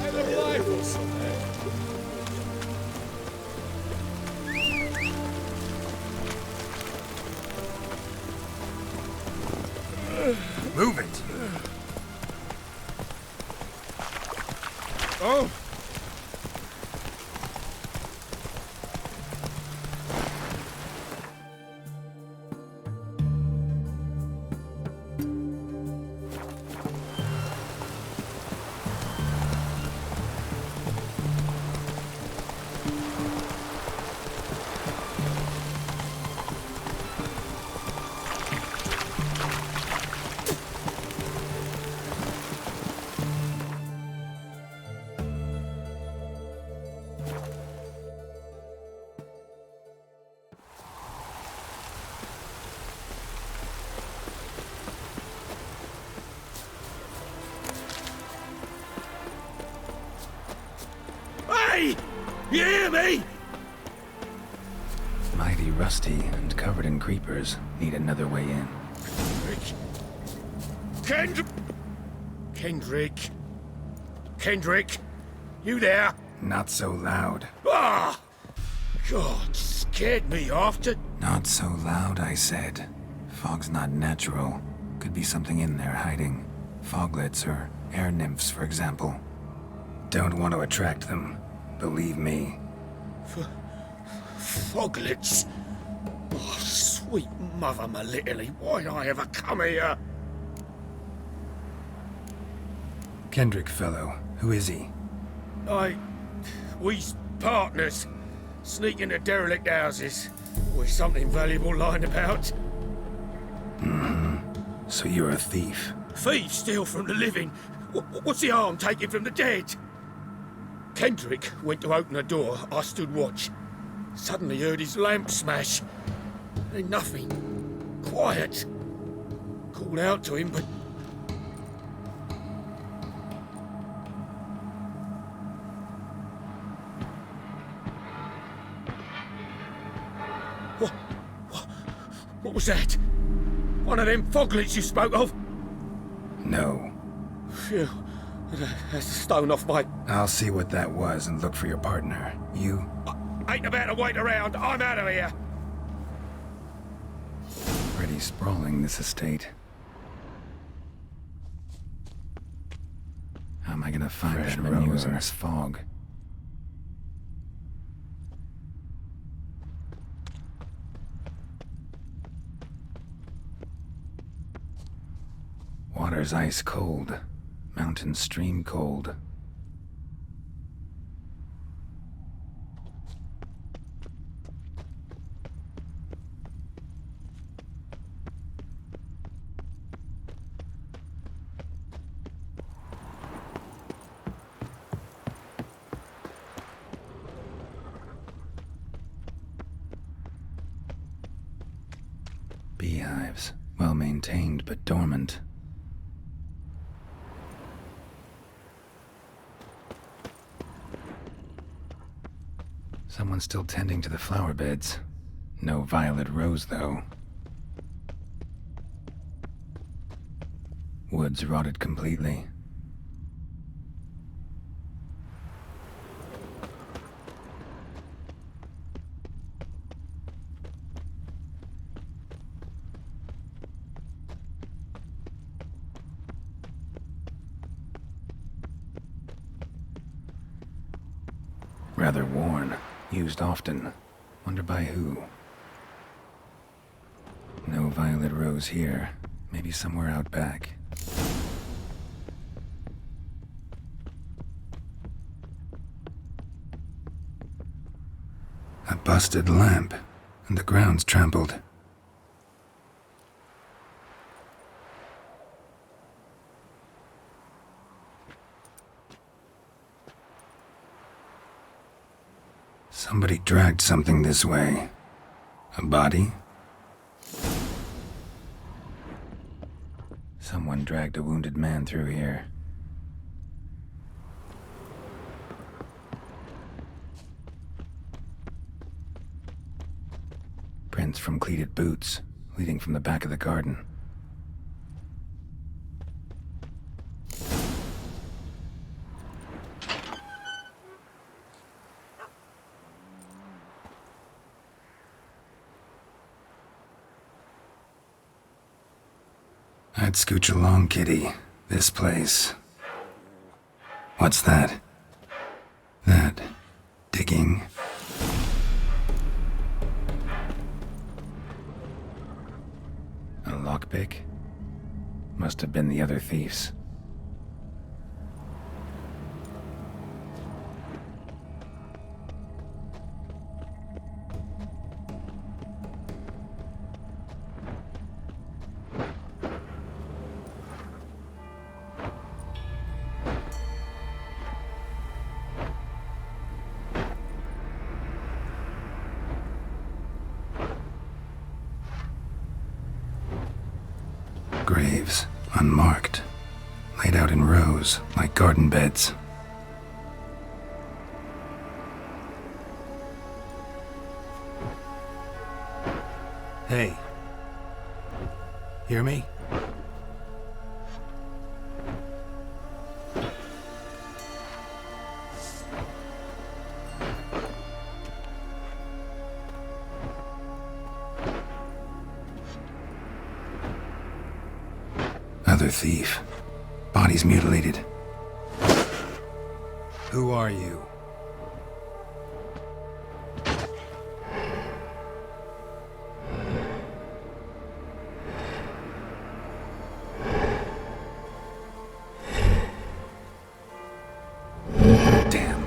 and a rifle somewhere. Move it! Oh! Hey! You hear me? Mighty rusty and covered in creepers. Need another way in. Kendrick? Kendrick? You there? Not so loud. Ah! God, scared me after. Not so loud, I said. Fog's not natural. Could be something in there hiding. Foglets or air nymphs, for example. Don't want to attract them. Believe me. Foglets? Oh, sweet mother, my little, why'd I ever come here? Kendrick fellow. Who is he? We's partners. Sneak into derelict houses. With something valuable lying about. So you're a thief. Thieves steal from the living. What's the harm taken from the dead? Kendrick went to open the door. I stood watch. Suddenly heard his lamp smash. Then nothing. Quiet. Called out to him, but... What was that? One of them foglets you spoke of? No. Phew. That's a stone off my... I'll see what that was and look for your partner. You? Ain't about to wait around. I'm out of here. Pretty sprawling, this estate. How am I gonna find that rose in this fog? Water's ice cold. Mountain stream cold. Beehives, well maintained but dormant. Someone's still tending to the flower beds. No violet rose, though. Woods rotted completely. Rather worn. Used often. Wonder by who. No violet rose here. Maybe somewhere out back. A busted lamp, and the ground's trampled. Somebody dragged something this way. A body? Someone dragged a wounded man through here. Prints from cleated boots, leading from the back of the garden. I'd scooch along, kitty. This place. What's that? That... digging? A lockpick? Must have been the other thieves. Graves, unmarked, laid out in rows like garden beds. Hey. Hear me? Other thief. Body's mutilated. Who are you? Damn.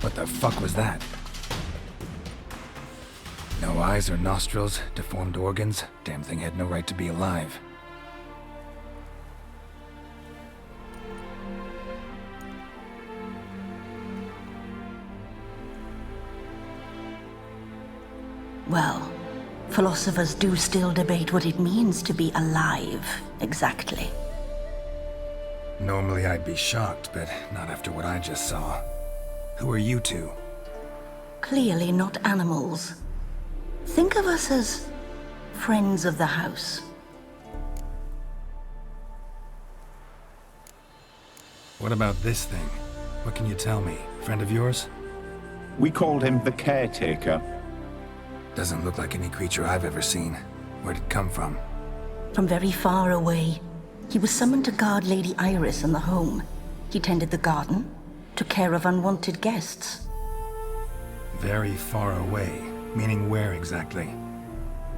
What the fuck was that? No eyes or nostrils, deformed organs. Damn thing had no right to be alive. Well, philosophers do still debate what it means to be alive, exactly. Normally I'd be shocked, but not after what I just saw. Who are you two? Clearly not animals. Think of us as friends of the house. What about this thing? What can you tell me? Friend of yours? We called him the Caretaker. Doesn't look like any creature I've ever seen. Where'd it come from? From very far away. He was summoned to guard Lady Iris in the home. He tended the garden, took care of unwanted guests. Very far away. Meaning where exactly?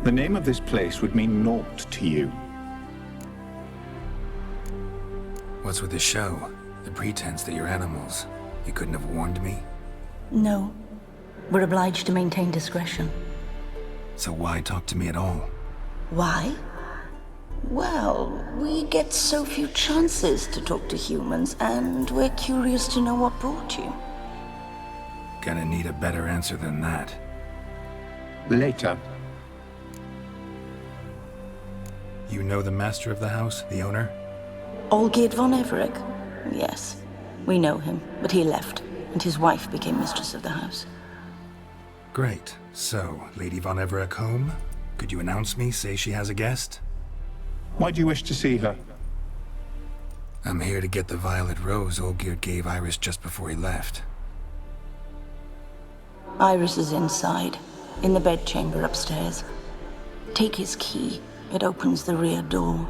The name of this place would mean naught to you. What's with the show? The pretense that you're animals. You couldn't have warned me? No. We're obliged to maintain discretion. So why talk to me at all? Why? Well, we get so few chances to talk to humans, and we're curious to know what brought you. Gonna need a better answer than that. Later. You know the master of the house, the owner? Olgierd von Everec? Yes. We know him, but he left, and his wife became mistress of the house. Great. So, Lady von Everec home? Could you announce me, say she has a guest? Why do you wish to see her? I'm here to get the violet rose Olgierd gave Iris just before he left. Iris is inside, in the bedchamber upstairs. Take his key. It opens the rear door.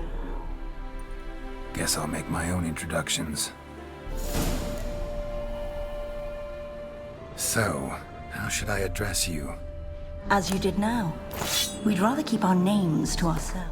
Guess I'll make my own introductions. So, how should I address you? As you did now. We'd rather keep our names to ourselves.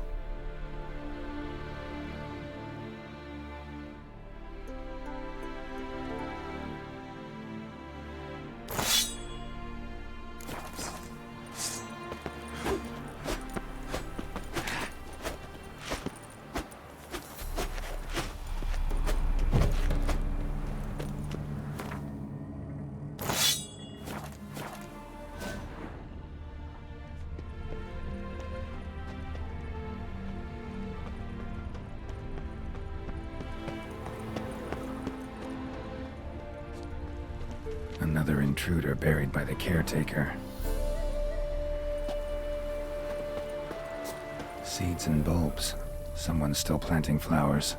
Another intruder buried by the caretaker. Seeds and bulbs. Someone's still planting flowers.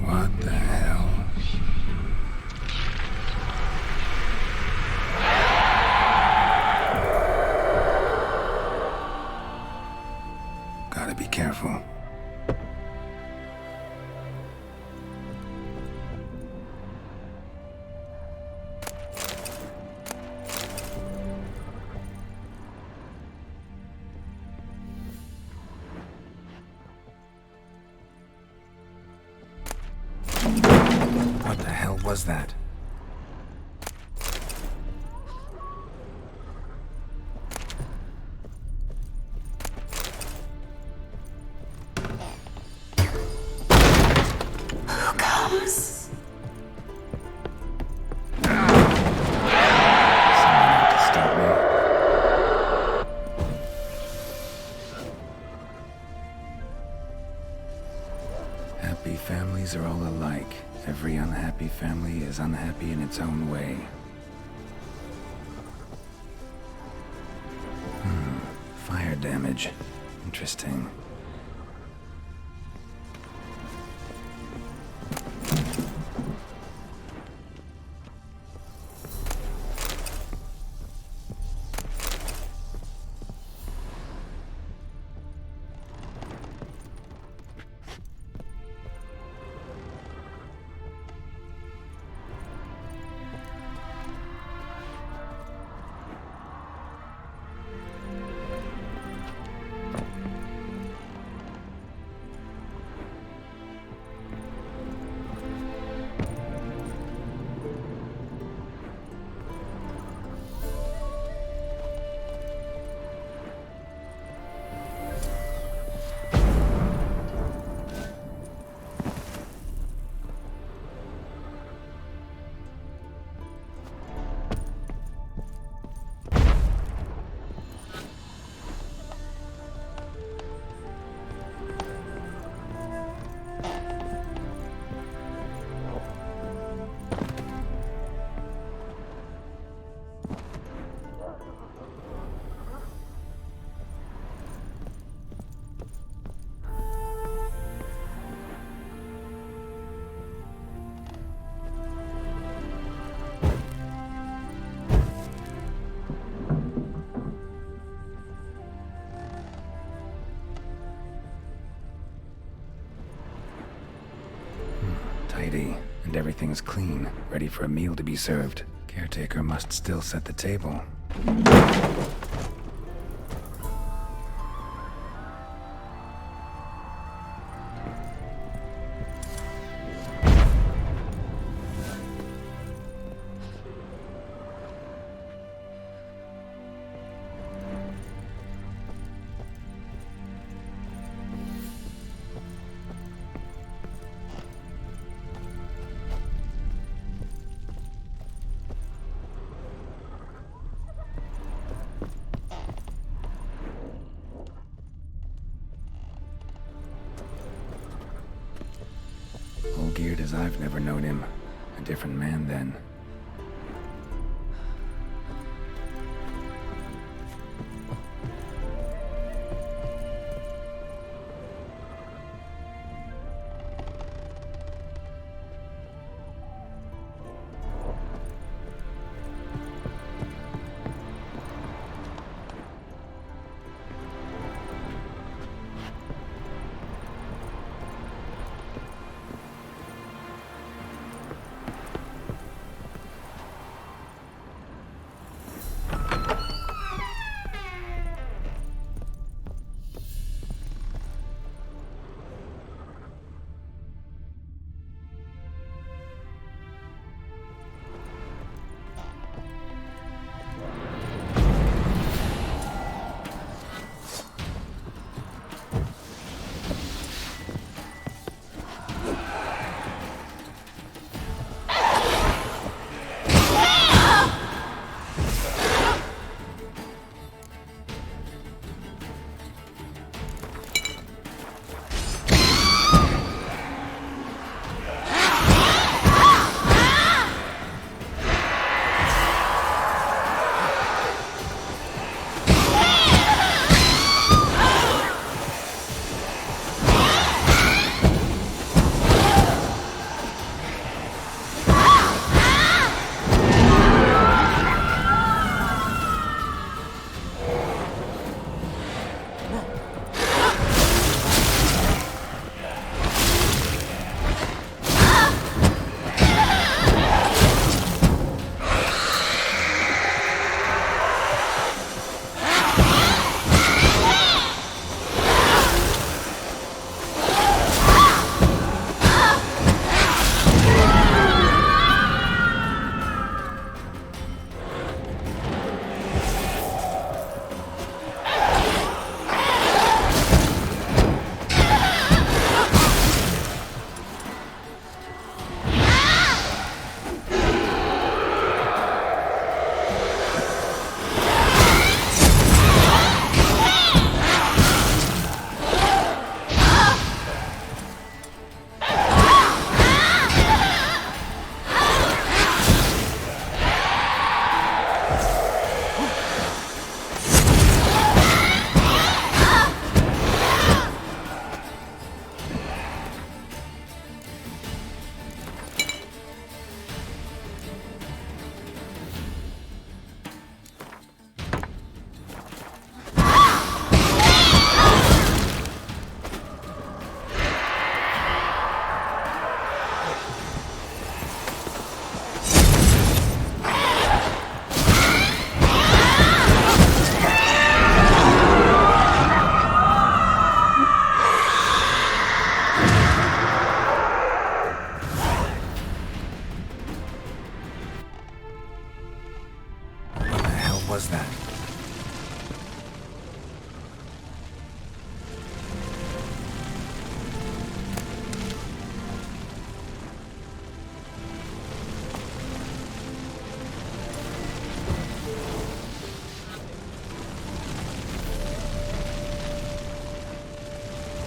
What the hell? Gotta be careful. What the hell was that? Who comes? Someone had to stop me. Happy families are all alike. Every unhappy family is unhappy in its own way. Fire damage. Interesting. tidy, and everything's clean, ready for a meal to be served, caretaker must still set the table. All geared as I've never known him. A different man then. Was that?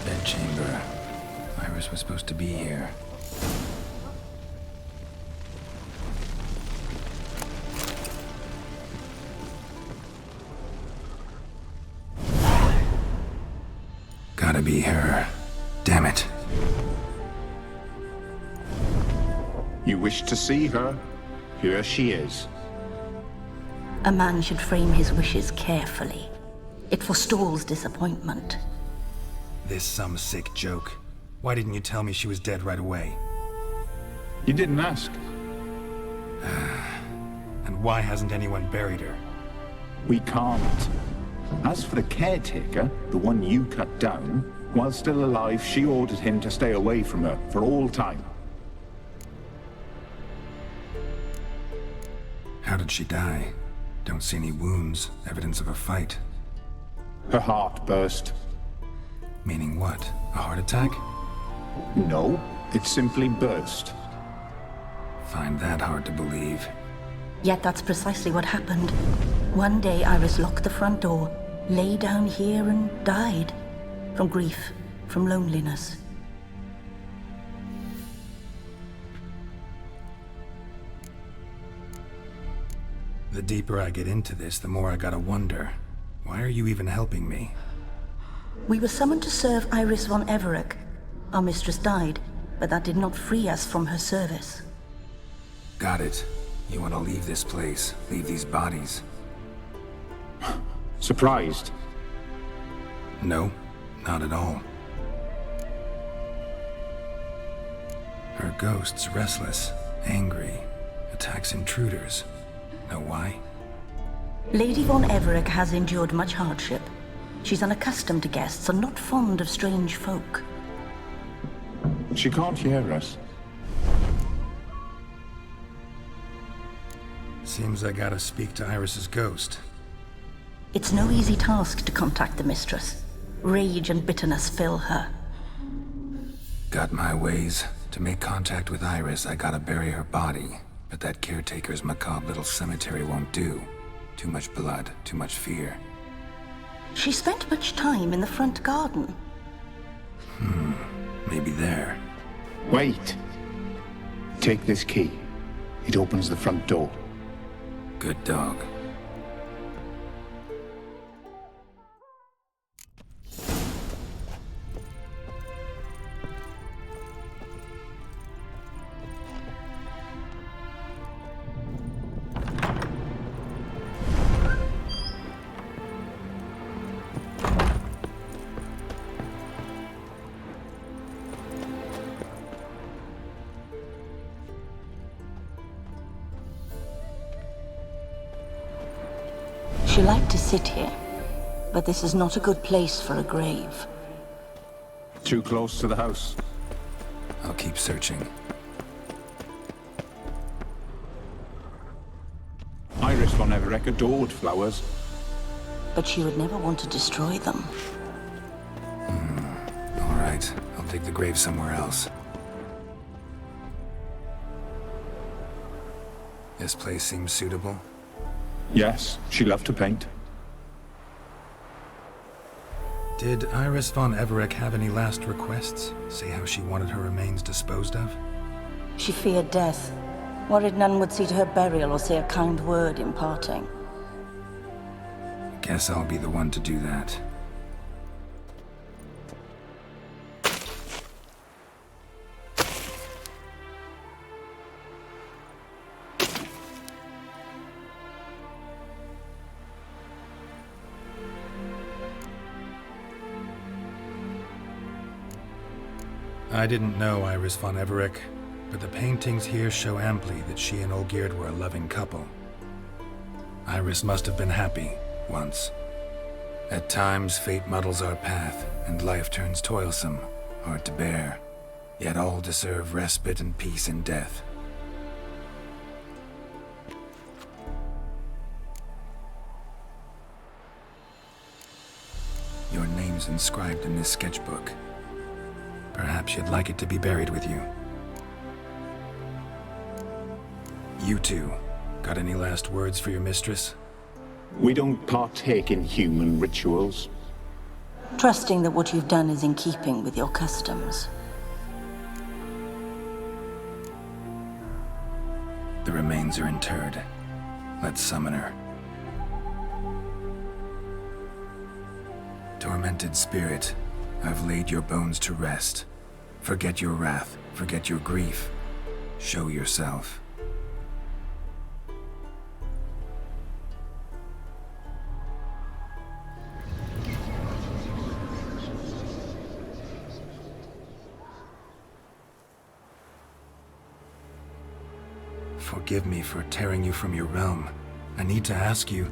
Bedchamber. Iris was supposed to be here. Gotta be her. Damn it. You wish to see her? Here she is. A man should frame his wishes carefully. It forestalls disappointment. This some sick joke. Why didn't you tell me she was dead right away? You didn't ask. And why hasn't anyone buried her? We can't. As for the caretaker, the one you cut down, while still alive, she ordered him to stay away from her for all time. How did she die? Don't see any wounds, evidence of a fight. Her heart burst. Meaning what? A heart attack? No, it simply burst. Find that hard to believe. Yet that's precisely what happened. One day Iris locked the front door, lay down here and died. From grief, from loneliness. The deeper I get into this, the more I gotta wonder. Why are you even helping me? We were summoned to serve Iris von Everec. Our mistress died, but that did not free us from her service. Got it. You want to leave this place, leave these bodies? Surprised? No, not at all. Her ghost's restless, angry, attacks intruders. Know why? Lady von Everec has endured much hardship. She's unaccustomed to guests and not fond of strange folk. She can't hear us. Seems I gotta speak to Iris's ghost. It's no easy task to contact the mistress. Rage and bitterness fill her. Got my ways. To make contact with Iris, I gotta bury her body. But that caretaker's macabre little cemetery won't do. Too much blood, too much fear. She spent much time in the front garden. Maybe there. Wait. Take this key. It opens the front door. Good dog. She liked to sit here, but this is not a good place for a grave. Too close to the house. I'll keep searching. Iris von Everec adored flowers. But she would never want to destroy them. All right, I'll dig the grave somewhere else. This place seems suitable. Yes, she loved to paint. Did Iris von Everec have any last requests? Say how she wanted her remains disposed of? She feared death, worried none would see to her burial or say a kind word in parting. Guess I'll be the one to do that. I didn't know Iris von Everec, but the paintings here show amply that she and Olgierd were a loving couple. Iris must have been happy, once. At times, fate muddles our path, and life turns toilsome, hard to bear. Yet all deserve respite and peace in death. Your name's inscribed in this sketchbook. Perhaps you'd like it to be buried with you. You two, got any last words for your mistress? We don't partake in human rituals. Trusting that what you've done is in keeping with your customs. The remains are interred. Let's summon her. Tormented spirit, I've laid your bones to rest. Forget your wrath, forget your grief. Show yourself. Forgive me for tearing you from your realm. I need to ask you...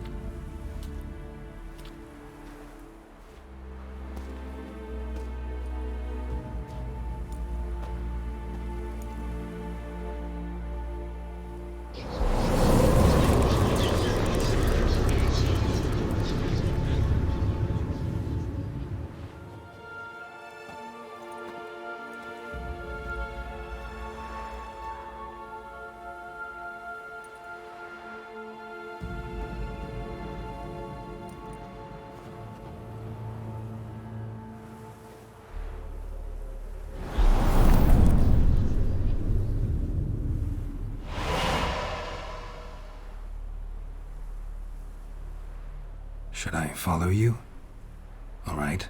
Should I follow you? All right.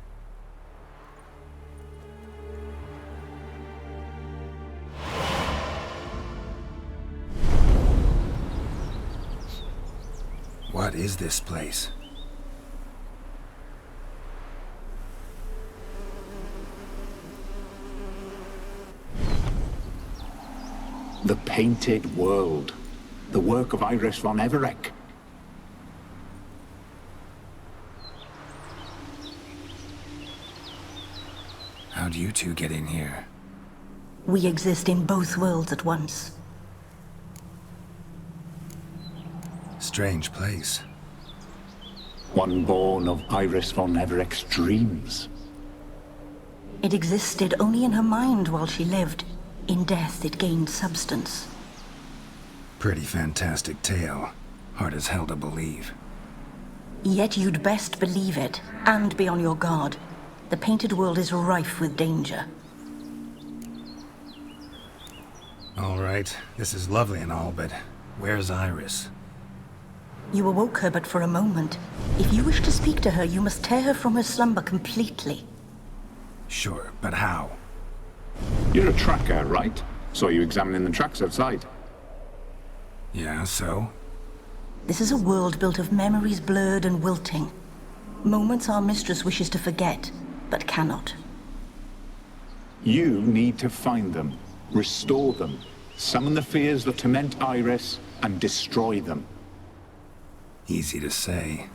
What is this place? The Painted World. The work of Iris von Everec. How'd you two get in here? We exist in both worlds at once. Strange place. One born of Iris von Everec's dreams. It existed only in her mind while she lived. In death, it gained substance. Pretty fantastic tale. Hard as hell to believe. Yet you'd best believe it, and be on your guard. The Painted World is rife with danger. All right, this is lovely and all, but where's Iris? You awoke her but for a moment. If you wish to speak to her, you must tear her from her slumber completely. Sure, but how? You're a tracker, right? Saw you examining the tracks outside. Yeah, so? This is a world built of memories blurred and wilting. Moments our mistress wishes to forget, but cannot. You need to find them, restore them, summon the fears that torment Iris, and destroy them. Easy to say.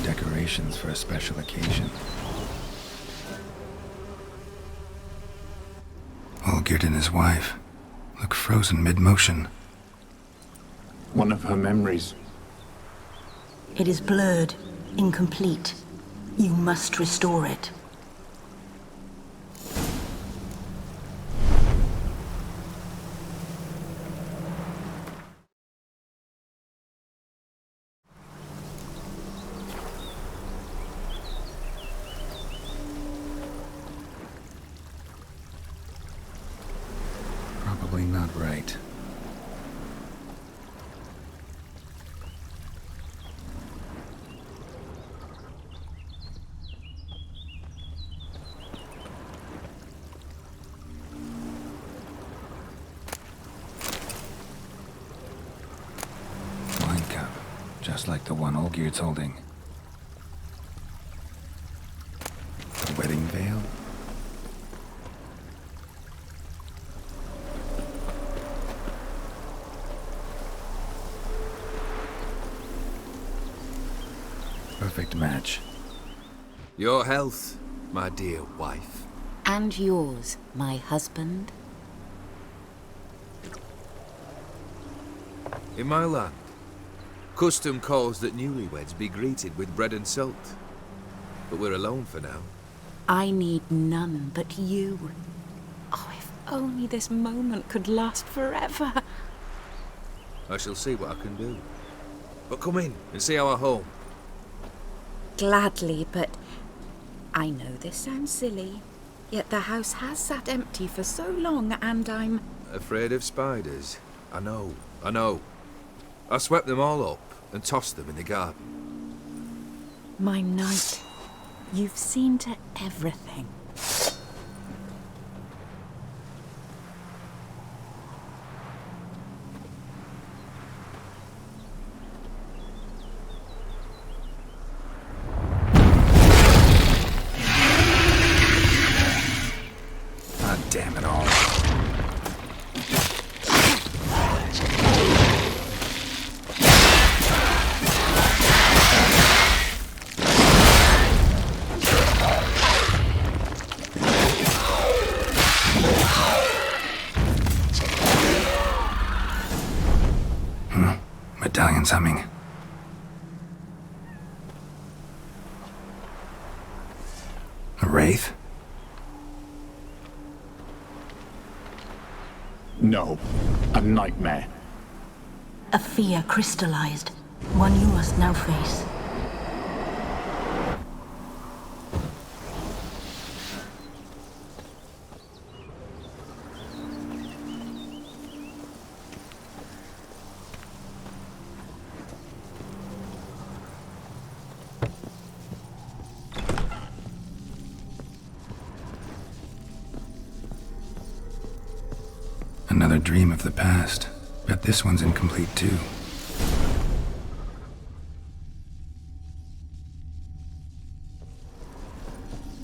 Decorations for a special occasion. Olgierd and his wife look frozen mid-motion. One of her memories. It is blurred, incomplete. You must restore it. Probably not right. Wine cup, just like the one Olgierd's holding. The wedding veil? Perfect match. Your health, my dear wife. And yours, my husband. In my land, custom calls that newlyweds be greeted with bread and salt. But we're alone for now. I need none but you. Oh, if only this moment could last forever. I shall see what I can do. But come in and see our home. Gladly, but I know this sounds silly, yet the house has sat empty for so long and I'm... Afraid of spiders? I know. I swept them all up and tossed them in the garden. My knight, you've seen to everything. Ah, damn it all. Medallion's humming. A wraith? No, a nightmare. A fear crystallized, one you must now face. Another dream of the past. Bet this one's incomplete too.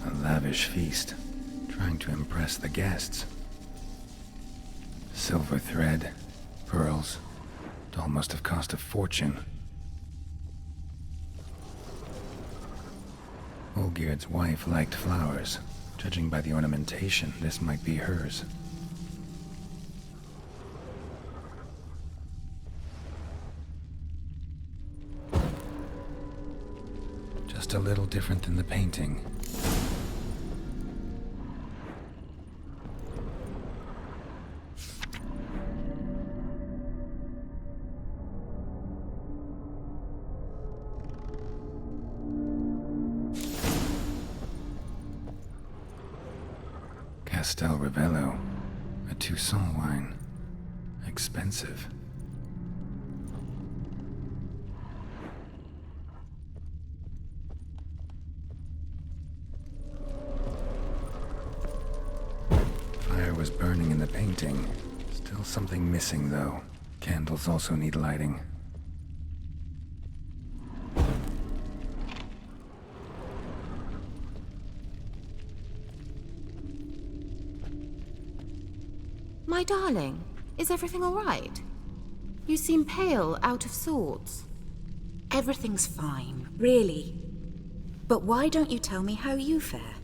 A lavish feast, trying to impress the guests. Silver thread, pearls. It all must have cost a fortune. Olgierd's wife liked flowers. Judging by the ornamentation, this might be hers. Just a little different than the painting. Castel Ravello, a Toussaint wine. Expensive. Fire was burning in the painting. Still something missing, though. Candles also need lighting. My darling, is everything all right? You seem pale, out of sorts. Everything's fine, really. But why don't you tell me how you fare?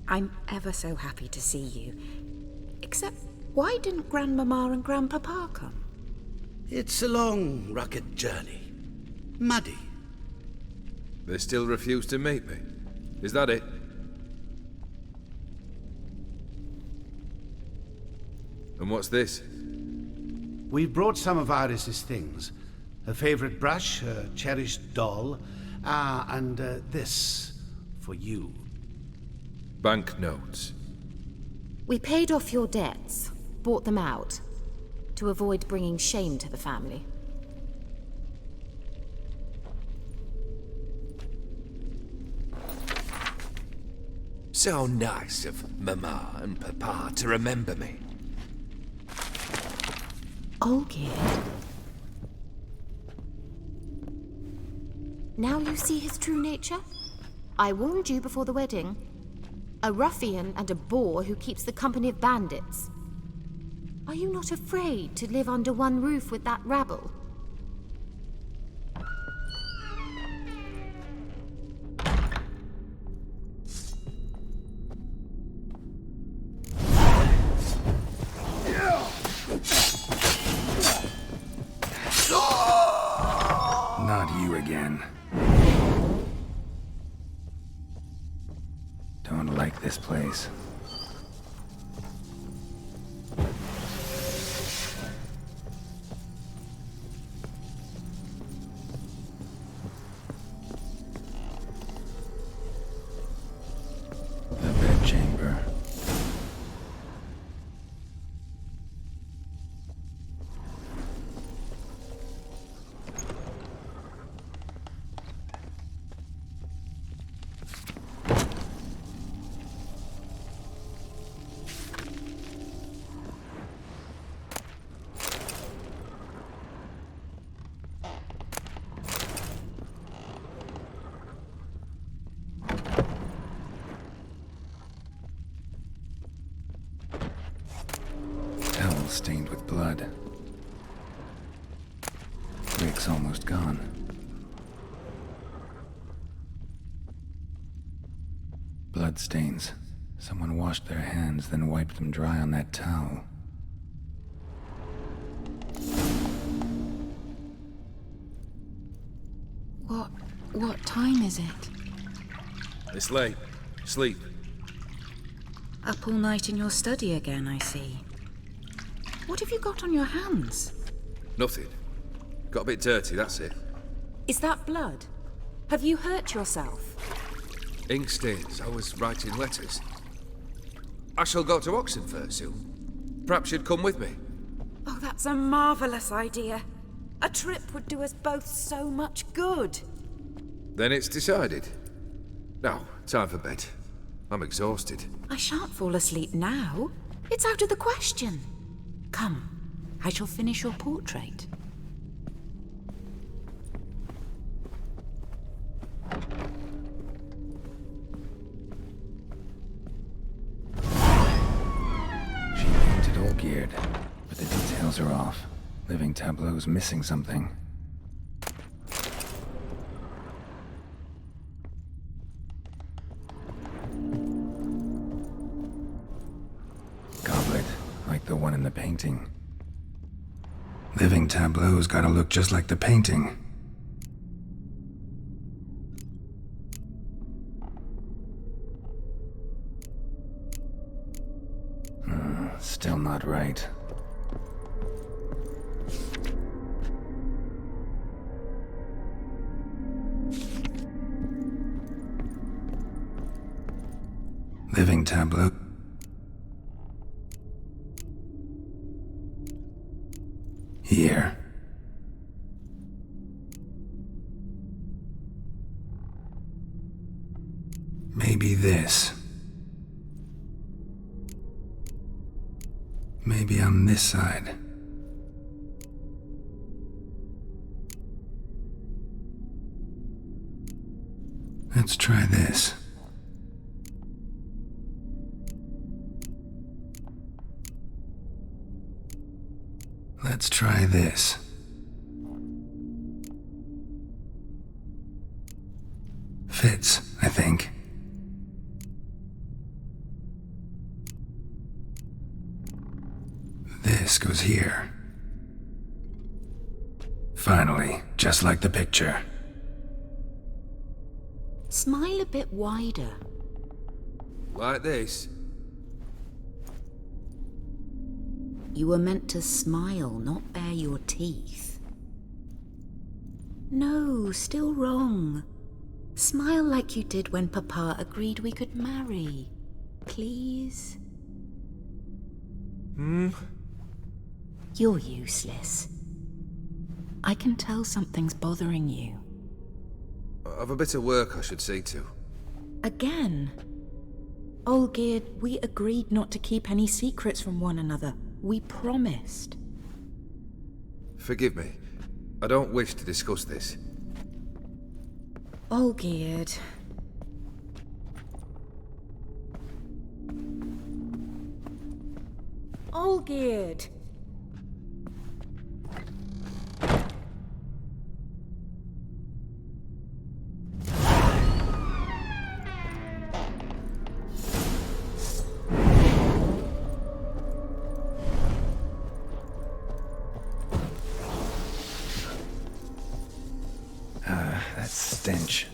I'm ever so happy to see you. Except, why didn't Grandmama and Grandpapa come? It's a long, rugged journey. Muddy. They still refuse to meet me. Is that it? And what's this? We've brought some of Iris's things. Her favorite brush, her cherished doll, and this for you. Banknotes. We paid off your debts, bought them out, to avoid bringing shame to the family. So nice of Mama and Papa to remember me. Olgierd. Now you see his true nature? I warned you before the wedding. A ruffian and a boor who keeps the company of bandits. Are you not afraid to live under one roof with that rabble? Not you again. Don't like this place. blood. Rick's almost gone. Blood stains. Someone washed their hands, then wiped them dry on that towel. What time is it? It's late. Sleep. Up all night in your study again, I see. What have you got on your hands? Nothing. Got a bit dirty, that's it. Is that blood? Have you hurt yourself? Ink stains. I was writing letters. I shall go to Oxenfurt soon. Perhaps you'd come with me. Oh, that's a marvellous idea. A trip would do us both so much good. Then it's decided. Now, time for bed. I'm exhausted. I shan't fall asleep now. It's out of the question. Come, I shall finish your portrait. She painted all geared, but the details are off. Living tableau's missing something. Goblet, like the one in the painting. Living tableau's gotta look just like the painting. Still not right. Living tableau. Here. Maybe this. Maybe on this side. Let's try this. Let's try this. Fits, I think. This goes here. Finally, just like the picture. Smile a bit wider. Like this? You were meant to smile, not bare your teeth. No, still wrong. Smile like you did when Papa agreed we could marry. Please? You're useless. I can tell something's bothering you. I've a bit of work I should see to. Again? Olgierd, we agreed not to keep any secrets from one another. We promised. Forgive me. I don't wish to discuss this. Olgierd. Olgierd! That stench.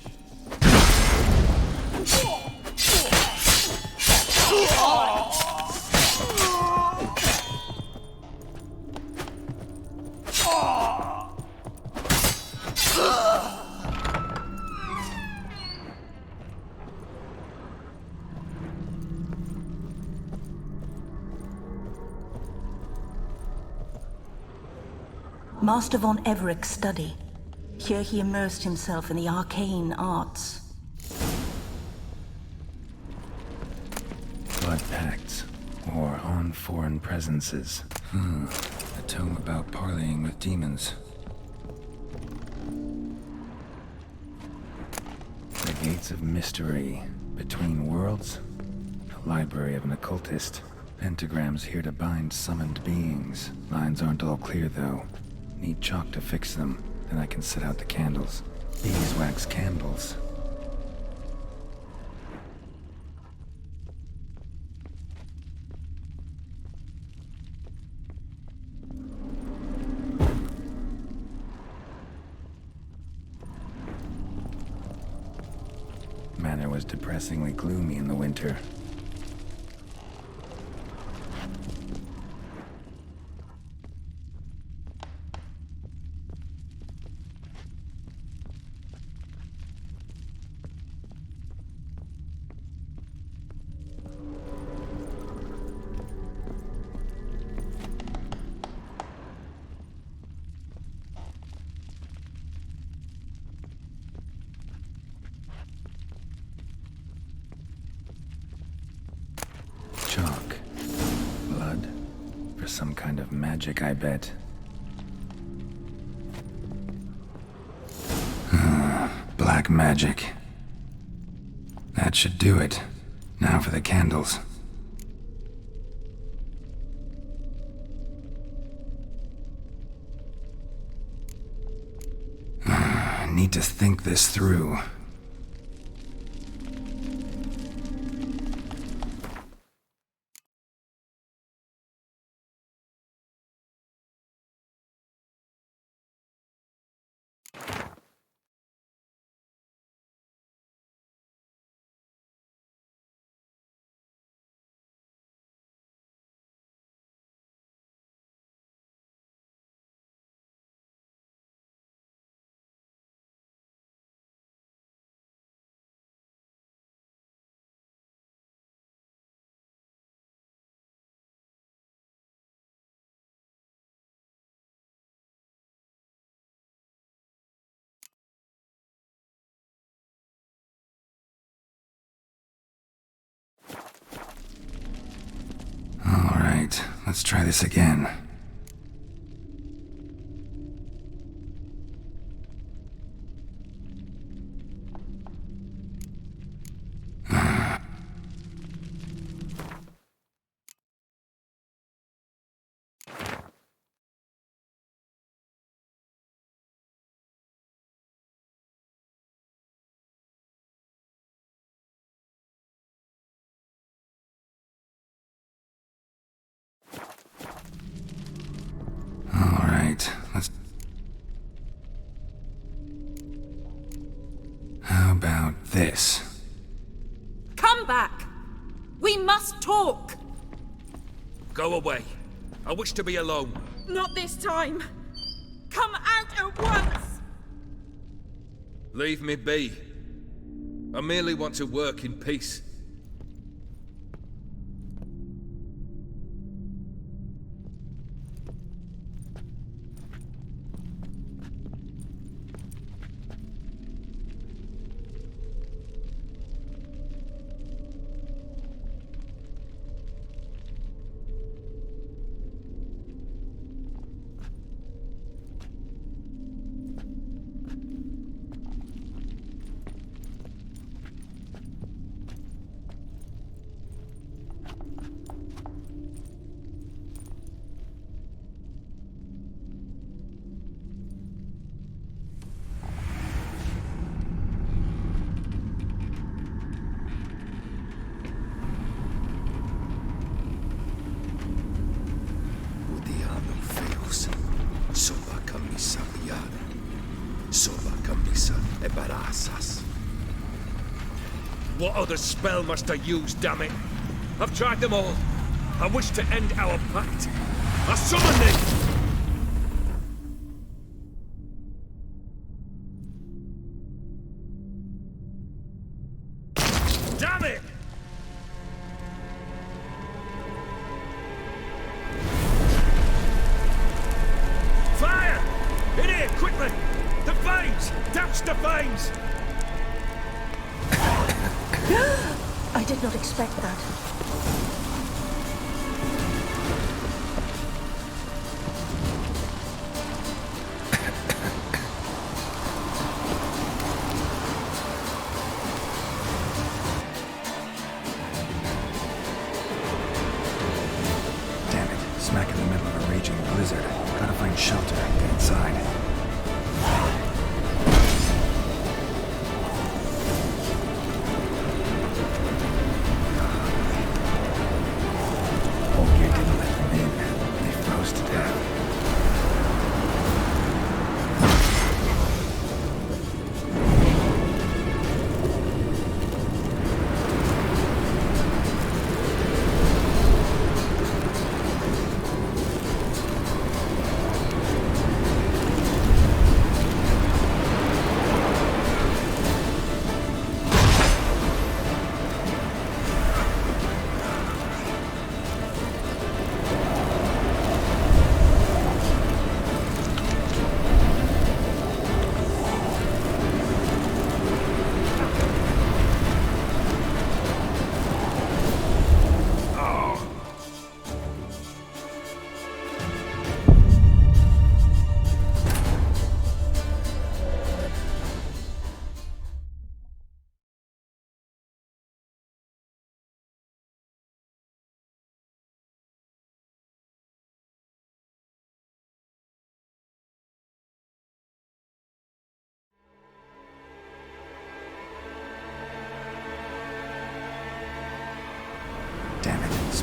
Master von Everec's study. Here he immersed himself in the arcane arts. Blood pacts, or on foreign presences. A tome about parleying with demons. The Gates of Mystery, Between Worlds, the library of an occultist, Pentagrams here to bind summoned beings. Lines aren't all clear, though. Need chalk to fix them, then I can set out the candles. Beeswax candles. Manor was depressingly gloomy in the winter. Chalk. Blood. For some kind of magic, I bet. Black magic. That should do it. Now for the candles. Need to think this through. All right, let's try this again. Let's... How about this? Come back! We must talk! Go away. I wish to be alone. Not this time! Come out at once! Leave me be. I merely want to work in peace. What other spell must I use, damn it? I've tried them all. I wish to end our pact. I summon thee! Damn it! Fire! In here, quickly! The flames! Douse the flames! I did not expect that.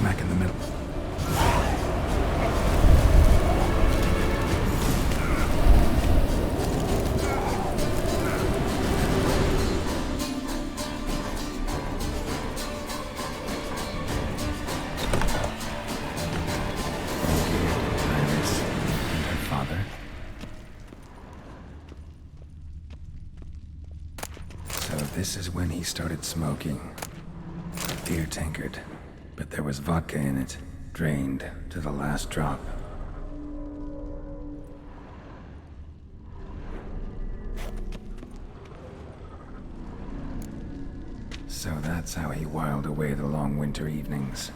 smack in the middle. Iris and her father. So this is when he started smoking. A beer tankard, but there was vodka in it, drained to the last drop. So that's how he whiled away the long winter evenings.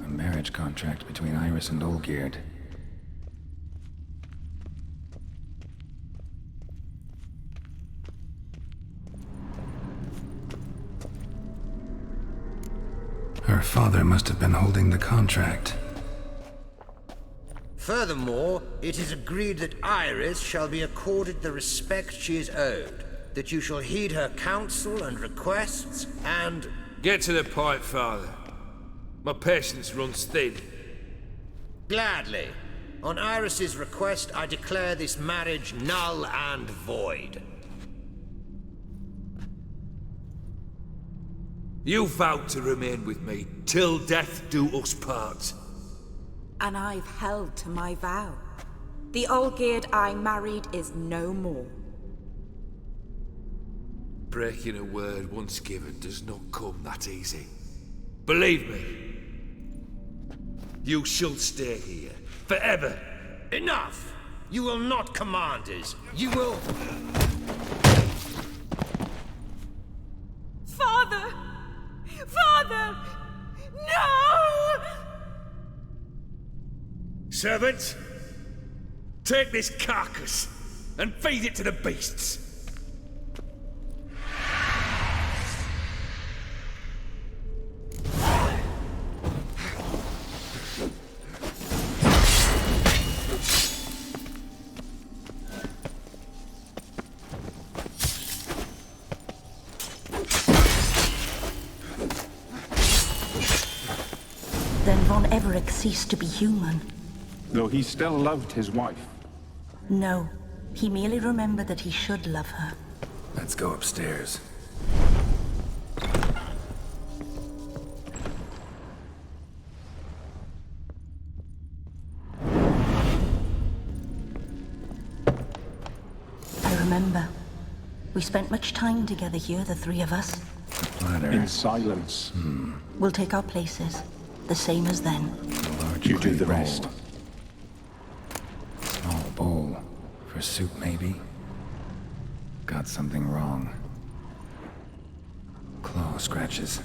A marriage contract between Iris and Olgierd. Her father must have been holding the contract. Furthermore, it is agreed that Iris shall be accorded the respect she is owed, that you shall heed her counsel and requests, and... Get to the point, Father. My patience runs thin. Gladly. On Iris's request, I declare this marriage null and void. You vowed to remain with me till death do us part. And I've held to my vow. The Olgierd I married is no more. Breaking a word once given does not come that easy. Believe me. You shall stay here, forever. Enough! You will not command us. You will... Father! Father! No! Servants, take this carcass and feed it to the beasts. Then von Everec ceased to be human. Though he still loved his wife. No, he merely remembered that he should love her. Let's go upstairs. I remember. We spent much time together here, the three of us. Ladder. In silence. We'll take our places, the same as then. A large You do clay the bowl. rest. Small bowl. For soup, maybe? Got something wrong. Claw scratches.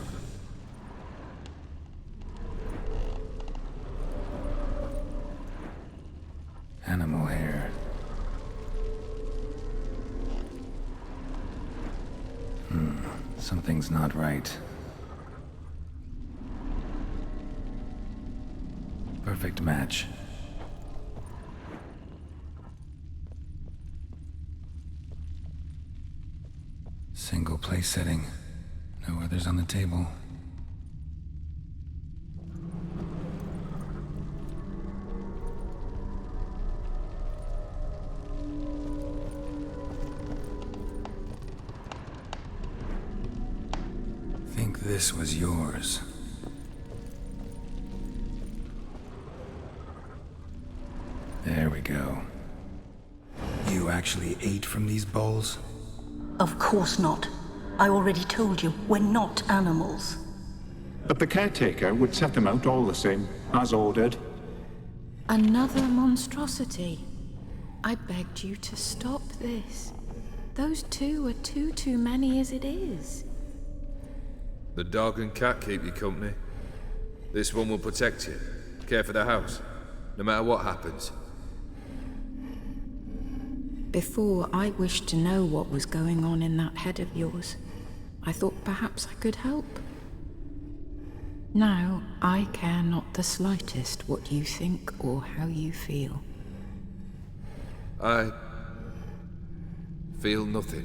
Animal hair. Something's not right. Perfect match. Single place setting. No others on the table. Think this was yours. There we go. You actually ate from these bowls? Of course not. I already told you, we're not animals. But the caretaker would set them out all the same, as ordered. Another monstrosity. I begged you to stop this. Those two are too many as it is. The dog and cat keep you company. This one will protect you, care for the house, no matter what happens. Before, I wished to know what was going on in that head of yours. I thought perhaps I could help. Now, I care not the slightest what you think or how you feel. I feel nothing.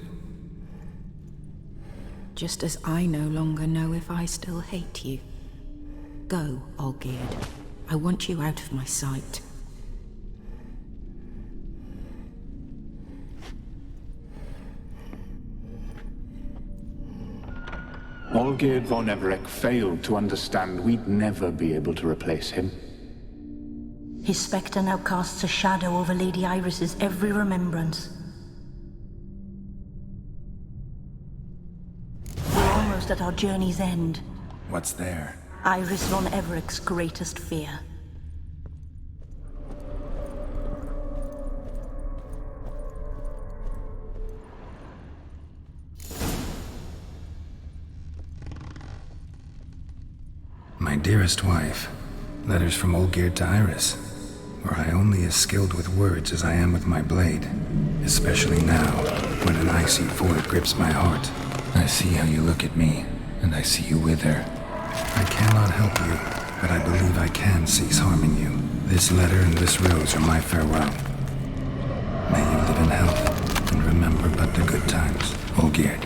Just as I no longer know if I still hate you. Go, Olgierd. I want you out of my sight. Olgierd von Everec failed to understand we'd never be able to replace him. His spectre now casts a shadow over Lady Iris's every remembrance. We're almost at our journey's end. What's there? Iris von Everec's greatest fear. My dearest wife, letters from Olgierd to Iris. Were I only as skilled with words as I am with my blade, especially now, when an icy void grips my heart. I see how you look at me, and I see you wither. I cannot help you, but I believe I can cease harming you. This letter and this rose are my farewell. May you live in health, and remember but the good times, Olgierd.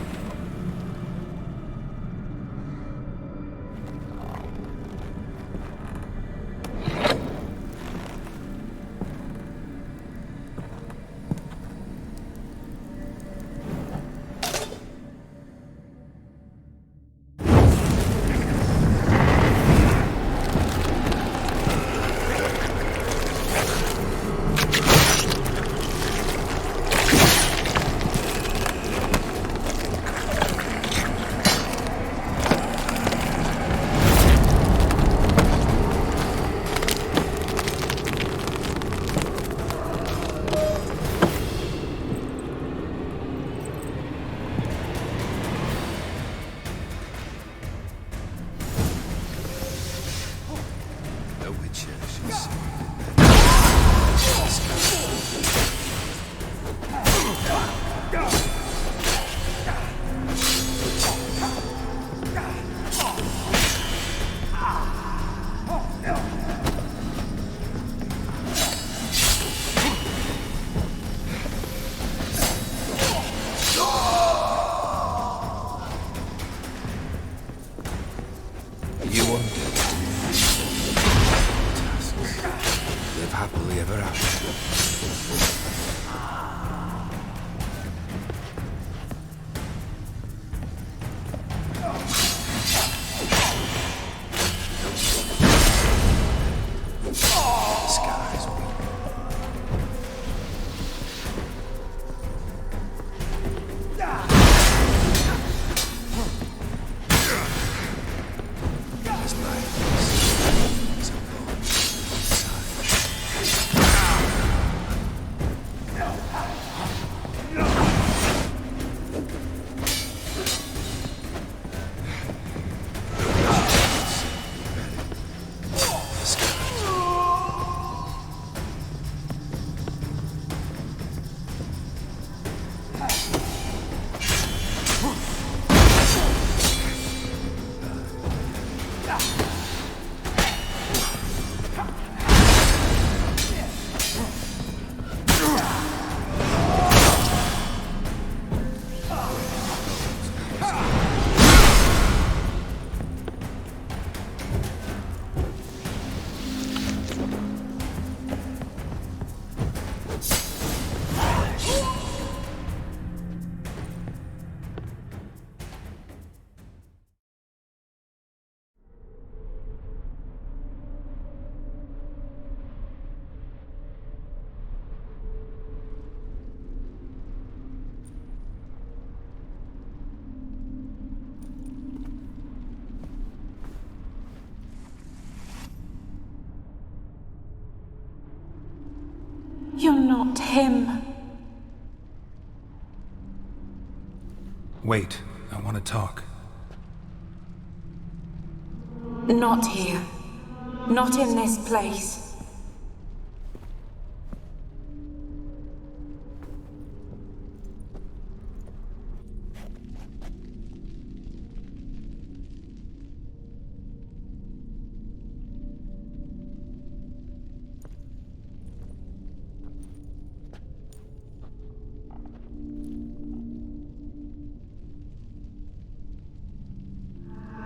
You're not him. Wait, I want to talk. Not here. Not in this place.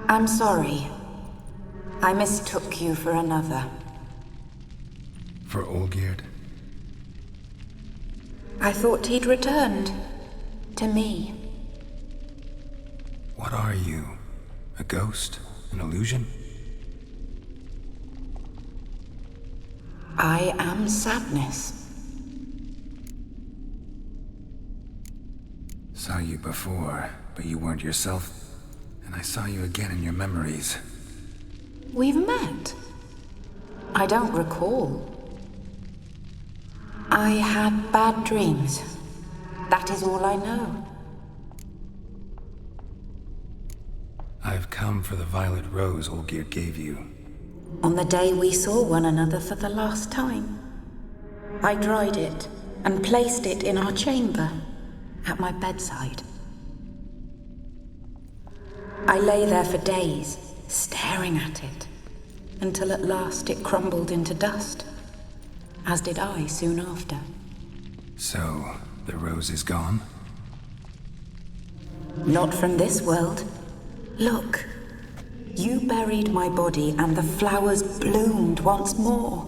I'm sorry. I mistook you for another. For Olgierd? I thought he'd returned. To me. What are you? A ghost? An illusion? I am sadness. Saw you before, but you weren't yourself. And I saw you again in your memories. We've met. I don't recall. I had bad dreams. That is all I know. I've come for the violet rose Olgierd gave you. On the day we saw one another for the last time, I dried it and placed it in our chamber, at my bedside. I lay there for days, staring at it, until at last it crumbled into dust, as did I soon after. So, the rose is gone? Not from this world. Look, you buried my body and the flowers bloomed once more.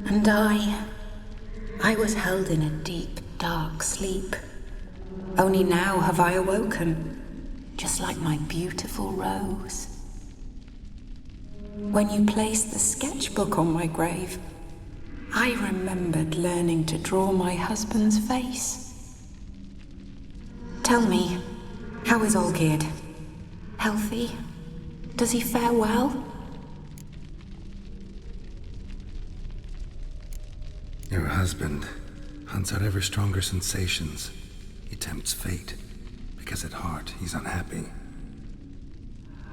And I was held in a deep, dark sleep. Only now have I awoken, just like my beautiful rose. When you placed the sketchbook on my grave, I remembered learning to draw my husband's face. Tell me, how is Olgierd? Healthy? Does he fare well? Your husband hunts out ever stronger sensations. He tempts fate, because at heart he's unhappy.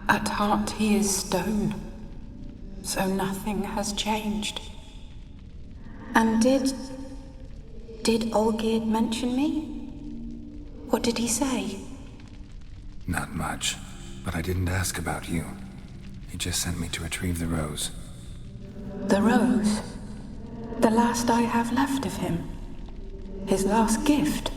At heart he is stone, so nothing has changed. And did Olgierd mention me? What did he say? Not much, but I didn't ask about you. He just sent me to retrieve the rose. The rose? The last I have left of him? His last gift?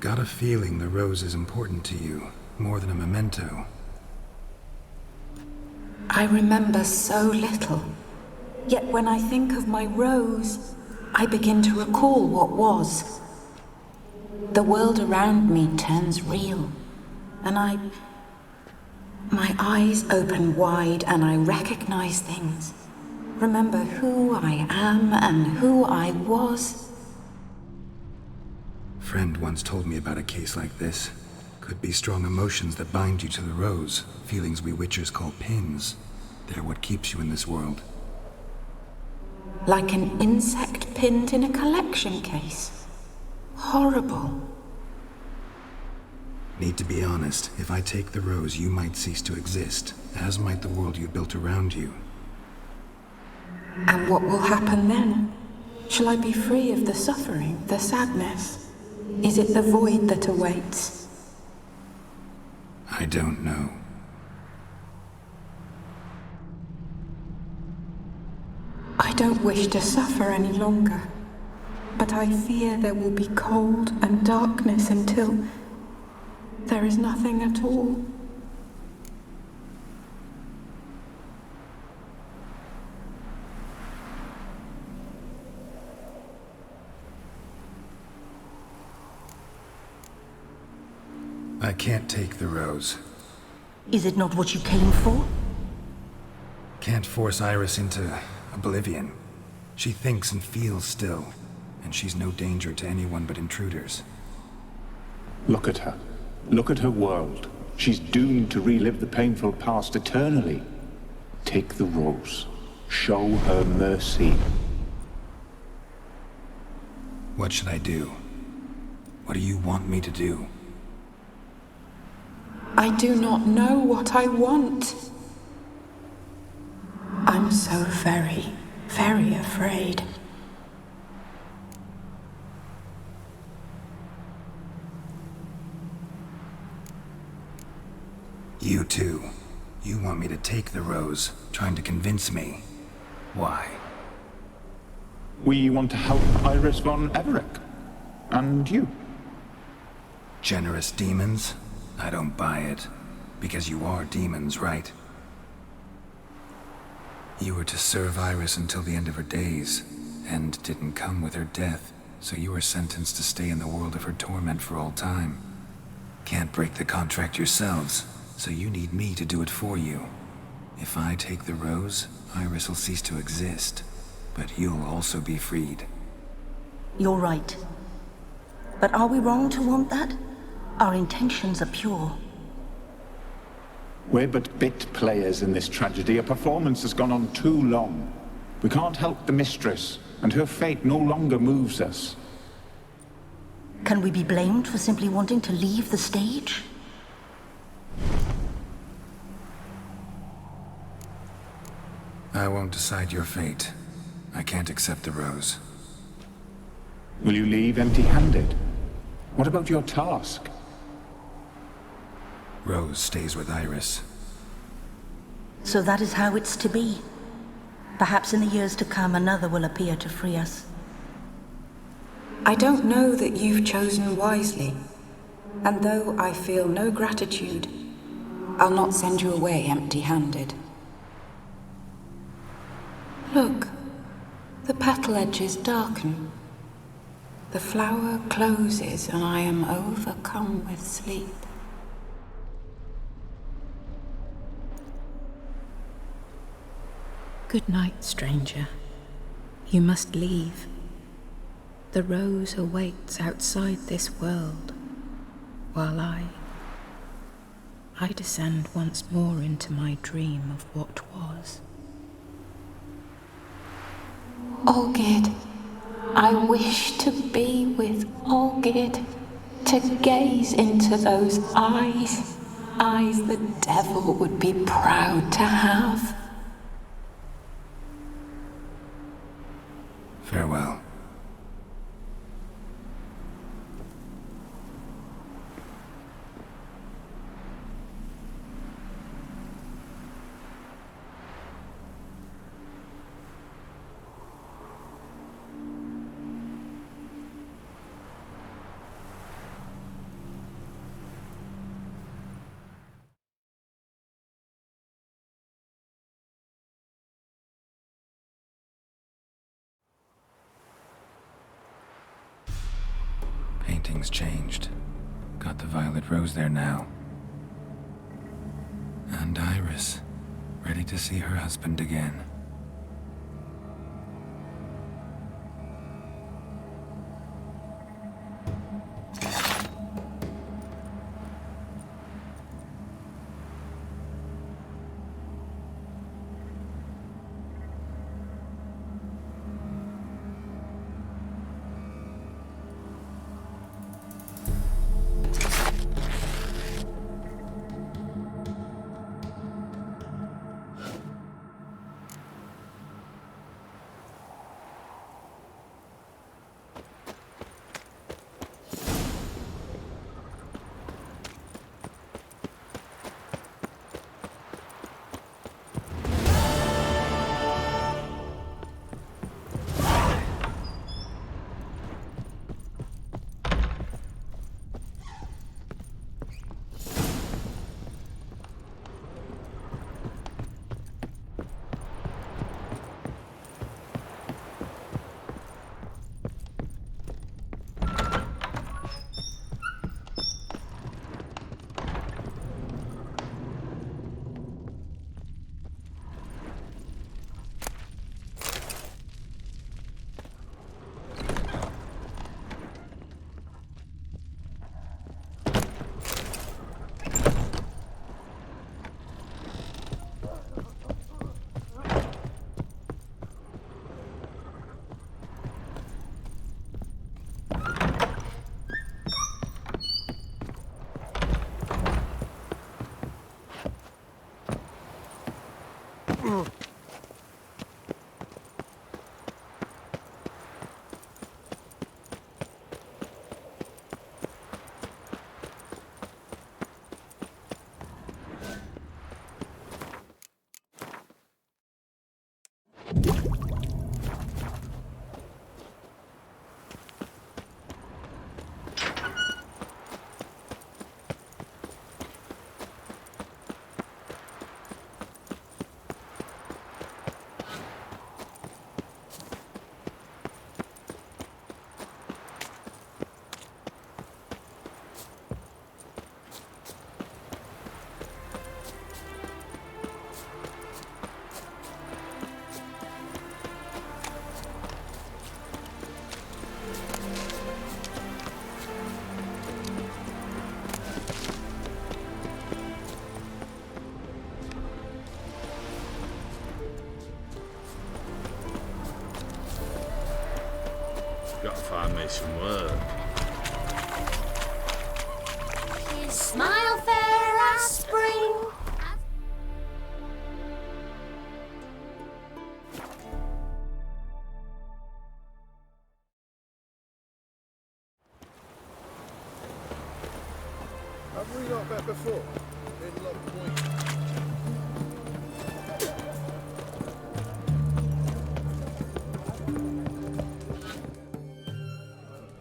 Got a feeling the rose is important to you, more than a memento. I remember so little. Yet when I think of my rose, I begin to recall what was. The world around me turns real, and my eyes open wide and I recognize things. Remember who I am and who I was. Friend once told me about a case like this. Could be strong emotions that bind you to the rose, feelings we witchers call pins. They're what keeps you in this world. Like an insect pinned in a collection case. Horrible. Need to be honest, if I take the rose, you might cease to exist, as might the world you built around you. And what will happen then? Shall I be free of the suffering, the sadness? Is it the void that awaits? I don't know. I don't wish to suffer any longer, but I fear there will be cold and darkness until there is nothing at all. I can't take the rose. Is it not what you came for? Can't force Iris into oblivion. She thinks and feels still, and she's no danger to anyone but intruders. Look at her. Look at her world. She's doomed to relive the painful past eternally. Take the rose. Show her mercy. What should I do? What do you want me to do? I do not know what I want. I'm so very, very afraid. You too. You want me to take the rose, trying to convince me. Why? We want to help Iris von Everec. And you. Generous demons? I don't buy it. Because you are demons, right? You were to serve Iris until the end of her days. End didn't come with her death, so you were sentenced to stay in the world of her torment for all time. Can't break the contract yourselves, so you need me to do it for you. If I take the rose, Iris will cease to exist, but you'll also be freed. You're right. But are we wrong to want that? Our intentions are pure. We're but bit players in this tragedy. A performance has gone on too long. We can't help the mistress, and her fate no longer moves us. Can we be blamed for simply wanting to leave the stage? I won't decide your fate. I can't accept the rose. Will you leave empty-handed? What about your task? Rose stays with Iris. So that is how it's to be. Perhaps in the years to come, another will appear to free us. I don't know that you've chosen wisely, and though I feel no gratitude, I'll not send you away empty-handed. Look, the petal edges darken. The flower closes and I am overcome with sleep. Good night, stranger. You must leave. The rose awaits outside this world, while I descend once more into my dream of what was. Olgid, I wish to be with Olgid, to gaze into those eyes the devil would be proud to have. Farewell. Painting's changed. Got the violet rose there now. And Iris, ready to see her husband again. Gotta find me some work. His smile fair as spring. Have we not met before? In Lock Point.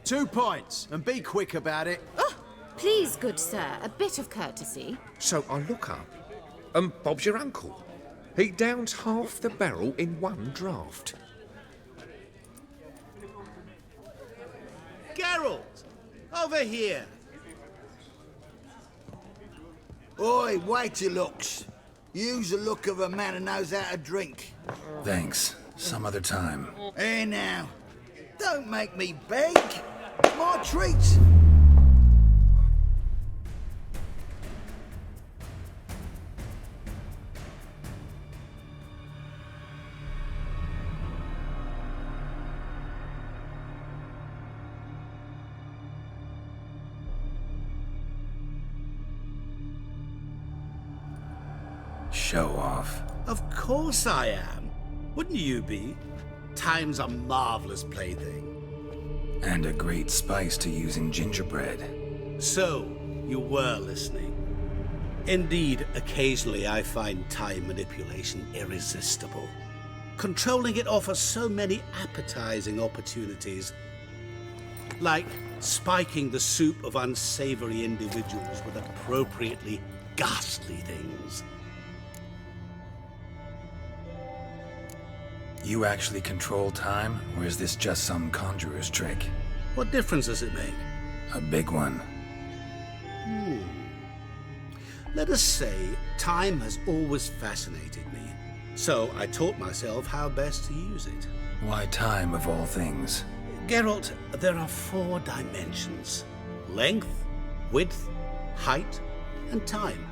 2 points, and be quick about it. Oh, please, good sir, a bit of courtesy. So I look up, and Bob's your uncle. He downs half the barrel in one draught. Geralt! Over here! Oi, wait your looks. Use the look of a man who knows how to drink. Thanks. Some other time. Here now. Don't make me beg. My treat. Show off. Of course I am. Wouldn't you be? Time's a marvelous plaything. And a great spice to use in gingerbread. So, you were listening. Indeed, occasionally I find time manipulation irresistible. Controlling it offers so many appetizing opportunities. Like spiking the soup of unsavory individuals with appropriately ghastly things. You actually control time, or is this just some conjurer's trick? What difference does it make? A big one. Let us say time has always fascinated me, so I taught myself how best to use it. Why time, of all things? Geralt, there are 4 dimensions. Length, width, height, and time.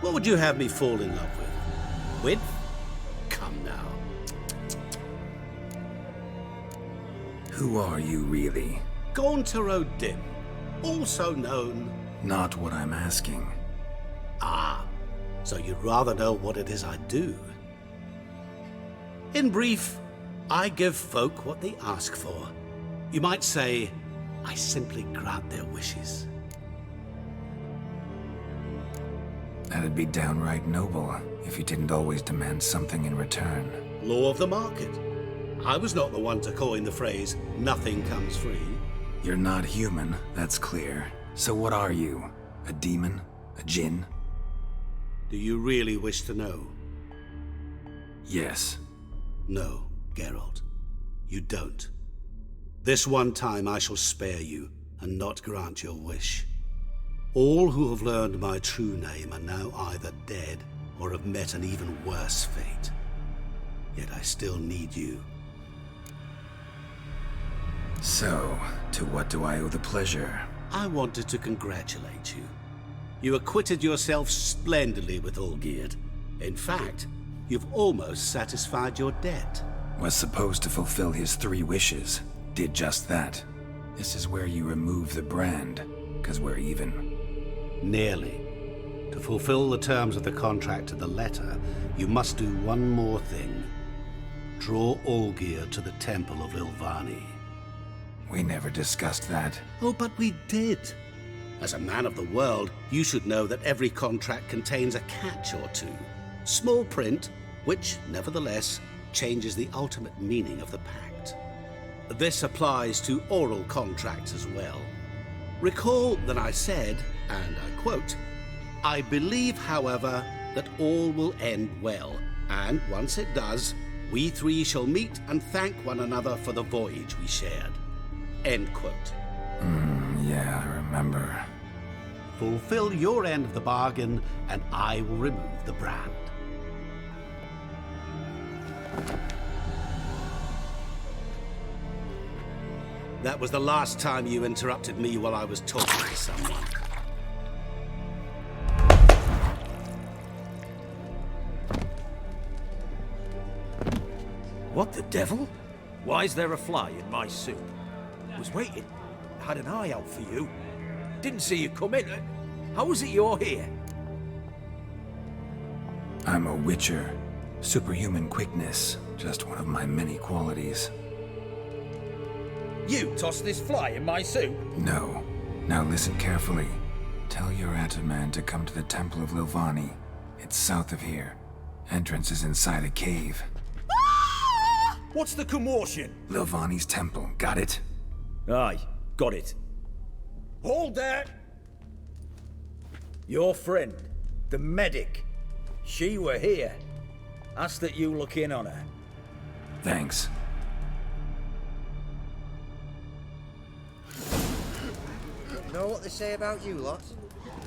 What would you have me fall in love with? Width? Come now. Who are you, really? Gaunter O'Dim, also known... Not what I'm asking. Ah, so you'd rather know what it is I do. In brief, I give folk what they ask for. You might say, I simply grant their wishes. That'd be downright noble, if you didn't always demand something in return. Law of the market. I was not the one to coin the phrase, nothing comes free. You're not human, that's clear. So what are you? A demon? A djinn? Do you really wish to know? Yes. No, Geralt. You don't. This one time I shall spare you and not grant your wish. All who have learned my true name are now either dead or have met an even worse fate. Yet I still need you. So, to what do I owe the pleasure? I wanted to congratulate you. You acquitted yourself splendidly with Olgierd. In fact, you've almost satisfied your debt. Was supposed to fulfill his 3 wishes. Did just that. This is where you remove the brand, 'cause we're even. Nearly. To fulfill the terms of the contract to the letter, you must do one more thing. Draw Olgierd to the Temple of Ilvani. We never discussed that. Oh, but we did. As a man of the world, you should know that every contract contains a catch or two. Small print, which, nevertheless, changes the ultimate meaning of the pact. This applies to oral contracts as well. Recall that I said, and I quote, I believe, however, that all will end well, and once it does, we 3 shall meet and thank one another for the voyage we shared. End quote. Yeah, I remember. Fulfill your end of the bargain, and I will remove the brand. That was the last time you interrupted me while I was talking to someone. What the devil? Why is there a fly in my soup? Was waiting. Had an eye out for you. Didn't see you come in. How is it you're here? I'm a witcher. Superhuman quickness, just one of my many qualities. You tossed this fly in my soup? No. Now listen carefully. Tell your Ataman to come to the Temple of Lilvani. It's south of here. Entrance is inside a cave. What's the commotion? Lilvani's temple, got it? Aye, got it. Hold there! Your friend, the medic. She were here. Ask that you look in on her. Thanks. Know what they say about you lot?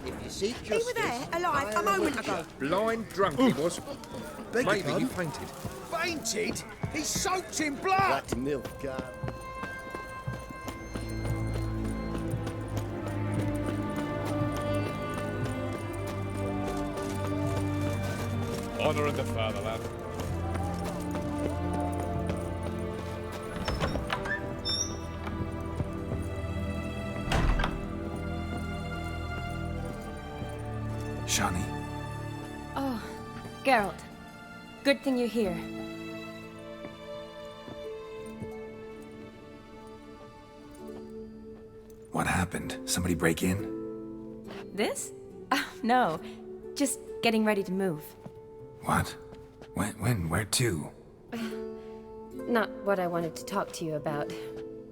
If you seek justice... He were there, alive, a moment ago. Blind drunk he was. Beg your Maybe he pardon? fainted. Fainted? He's soaked in blood! That milk guy. Honouring the fatherland. Shani, Oh, Geralt. Good thing you're here. what happened? Somebody break in? This? No. Just getting ready to move. What? When? Where to? Not what I wanted to talk to you about.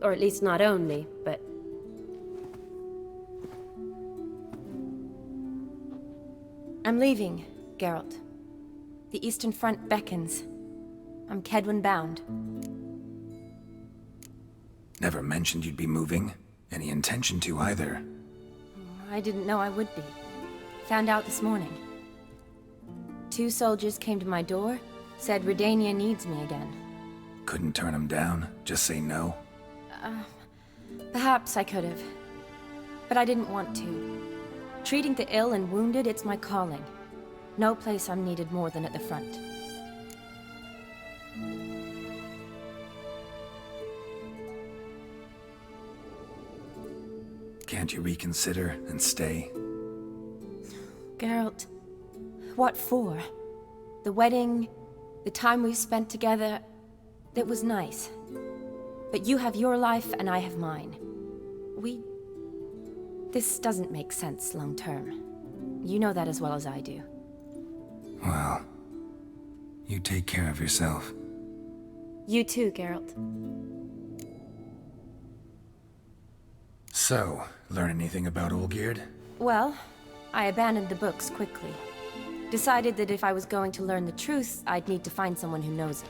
Or at least not only, but... I'm leaving, Geralt. The Eastern Front beckons. I'm Kedwin bound. Never mentioned you'd be moving. Any intention to either. I didn't know I would be. Found out this morning. 2 soldiers came to my door, said Redania needs me again. Couldn't turn him down? Just say no? Perhaps I could have. But I didn't want to. Treating the ill and wounded, it's my calling. No place I'm needed more than at the front. Can't you reconsider and stay? Geralt, what for? The wedding, the time we've spent together, it was nice. But you have your life and I have mine. This doesn't make sense long term. You know that as well as I do. Well, you take care of yourself. You too, Geralt. So, learn anything about Olgierd? Well, I abandoned the books quickly. Decided that if I was going to learn the truth, I'd need to find someone who knows it.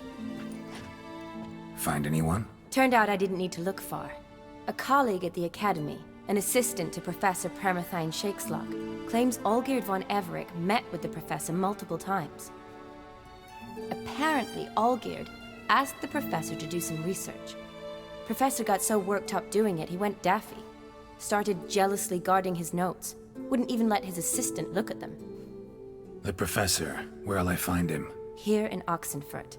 Find anyone? Turned out I didn't need to look far. A colleague at the Academy, an assistant to Professor Permathine Shakeslog, claims Olgierd von Everec met with the professor multiple times. Apparently, Olgierd asked the professor to do some research. Professor got so worked up doing it, he went daffy. Started jealously guarding his notes. Wouldn't even let his assistant look at them. The professor. Where'll I find him? Here in Oxenfurt.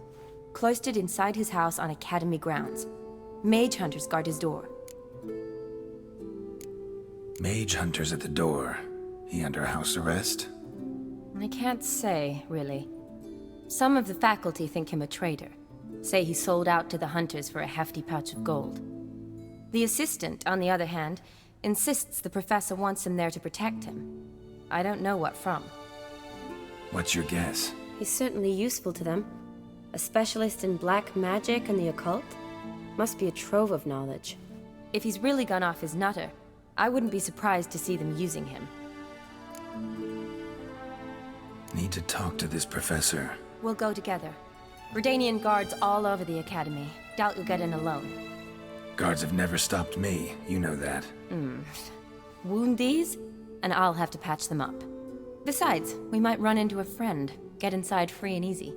Cloistered inside his house on Academy grounds. Mage hunters guard his door. Mage hunters at the door. He under house arrest? I can't say, really. Some of the faculty think him a traitor. Say he sold out to the hunters for a hefty pouch of gold. The assistant, on the other hand, insists the professor wants him there to protect him. I don't know what from. What's your guess? He's certainly useful to them. A specialist in black magic and the occult? Must be a trove of knowledge. If he's really gone off his nutter, I wouldn't be surprised to see them using him. Need to talk to this professor. We'll go together. Redanian guards all over the Academy. Doubt you'll get in alone. Guards have never stopped me, you know that. Wound these, and I'll have to patch them up. Besides, we might run into a friend. Get inside free and easy.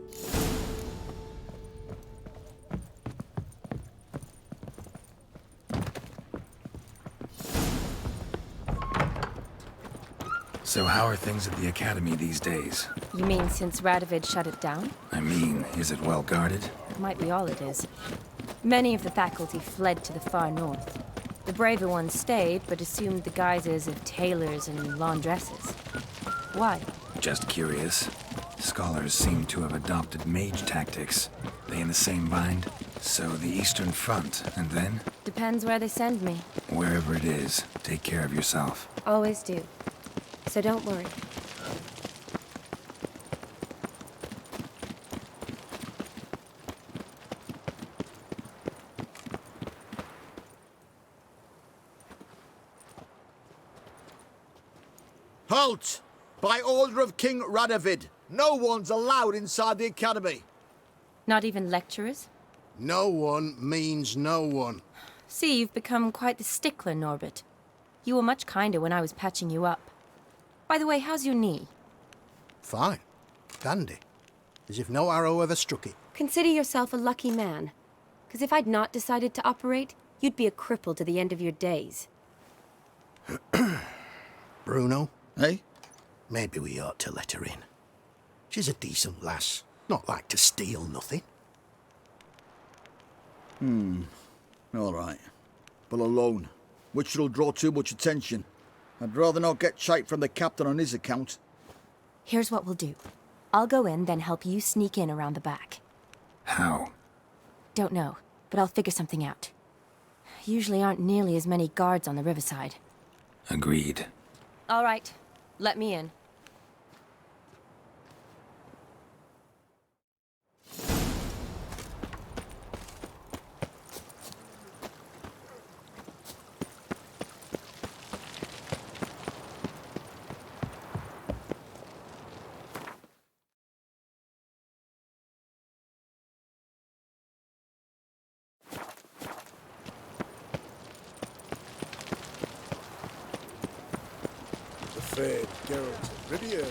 So how are things at the Academy these days? You mean since Radovid shut it down? I mean, is it well guarded? Might be all it is. Many of the faculty fled to the far north. The braver ones stayed, but assumed the guises of tailors and laundresses. Why? Just curious. Scholars seem to have adopted mage tactics. They in the same bind? So the Eastern Front, and then? Depends where they send me. Wherever it is, take care of yourself. Always do. So don't worry. Halt! By order of King Radovid, no one's allowed inside the academy. Not even lecturers? No one means no one. See, you've become quite the stickler, Norbert. You were much kinder when I was patching you up. By the way, how's your knee? Fine. Dandy. As if no arrow ever struck it. Consider yourself a lucky man. Because if I'd not decided to operate, you'd be a cripple to the end of your days. Bruno, eh? Maybe we ought to let her in. She's a decent lass. Not like to steal nothing. All right. But alone, which will draw too much attention. I'd rather not get shite from the captain on his account. Here's what we'll do. I'll go in, then help you sneak in around the back. How? Don't know, but I'll figure something out. Usually aren't nearly as many guards on the riverside. Agreed. All right, let me in. Fed, Geralt, Riviera.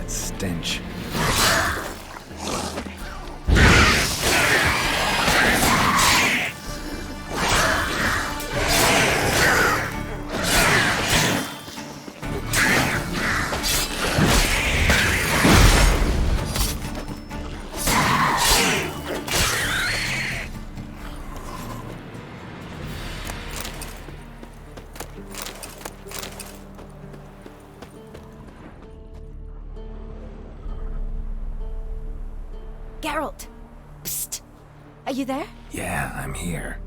Stench. Geralt! Psst! Are you there? Yeah, I'm here.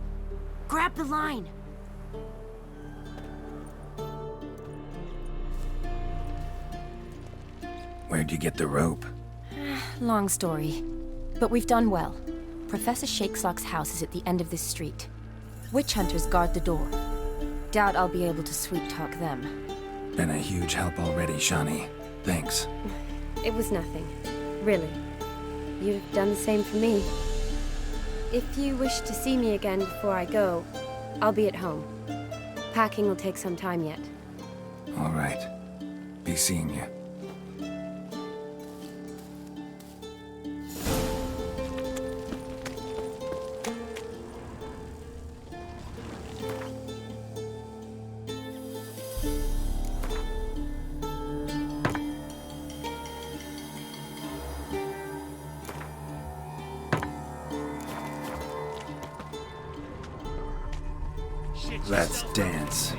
Grab the line! Where'd you get the rope? Long story. But we've done well. Professor Shakesock's house is at the end of this street. Witch hunters guard the door. Doubt I'll be able to sweet-talk them. Been a huge help already, Shani. Thanks. It was nothing. Really. You've done the same for me. If you wish to see me again before I go, I'll be at home. Packing will take some time yet. All right. Be seeing you. Let's dance.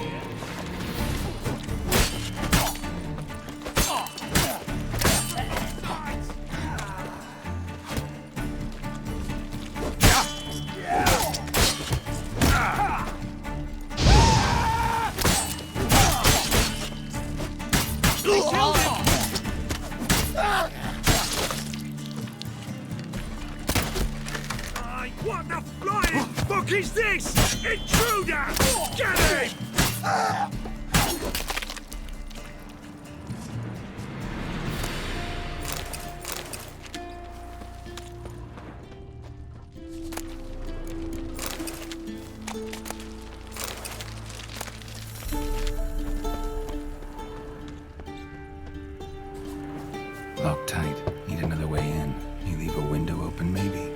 Flying fuck is this? Intruder! Get him! Locked tight. Need another way in. You leave a window open, maybe?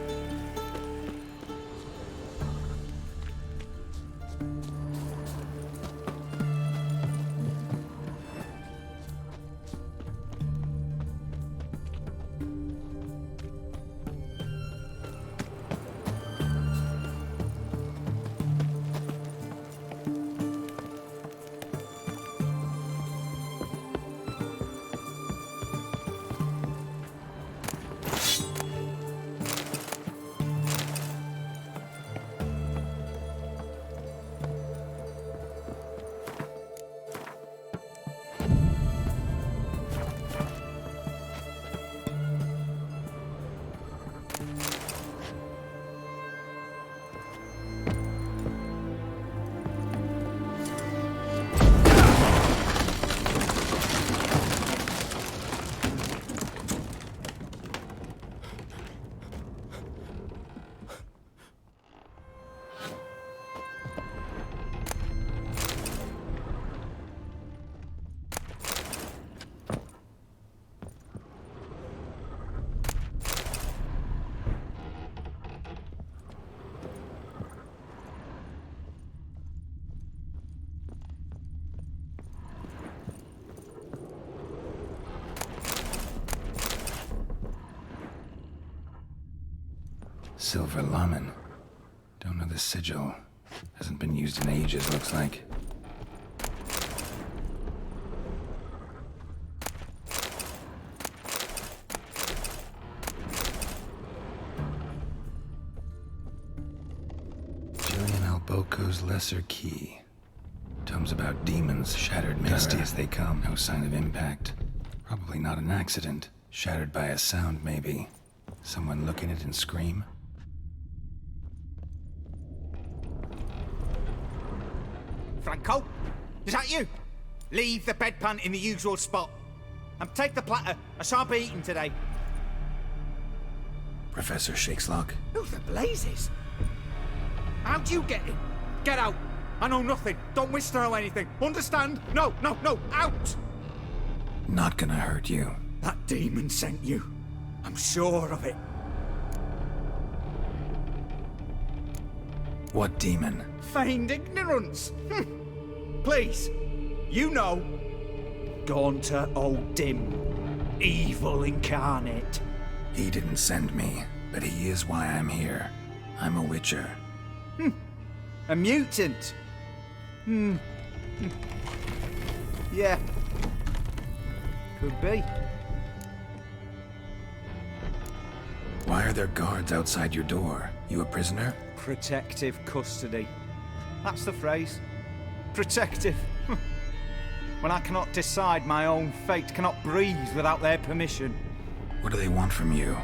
Silver Lamen. Don't know the sigil. Hasn't been used in ages, looks like. Julian Alboco's Lesser Key. Tomes about demons, shattered mirror. Dusty as they come, no sign of impact. Probably not an accident. Shattered by a sound, maybe. Someone look in it and scream? Franco? Is that you? Leave the bedpan in the usual spot. And take the platter. I shan't be eating today. Professor Shakeslock. Who the blazes? How'd you get in? Get out. I know nothing. Don't wish to know anything. Understand? No, out! Not gonna hurt you. That demon sent you. I'm sure of it. What demon? Feigned ignorance. Please, you know. Gaunter O'Dim. Evil incarnate. He didn't send me, but he is why I'm here. I'm a witcher. A mutant. Yeah. Could be. Why are there guards outside your door? You a prisoner? Protective custody. That's the phrase. Protective. When I cannot decide my own fate, cannot breathe without their permission. What do they want from you?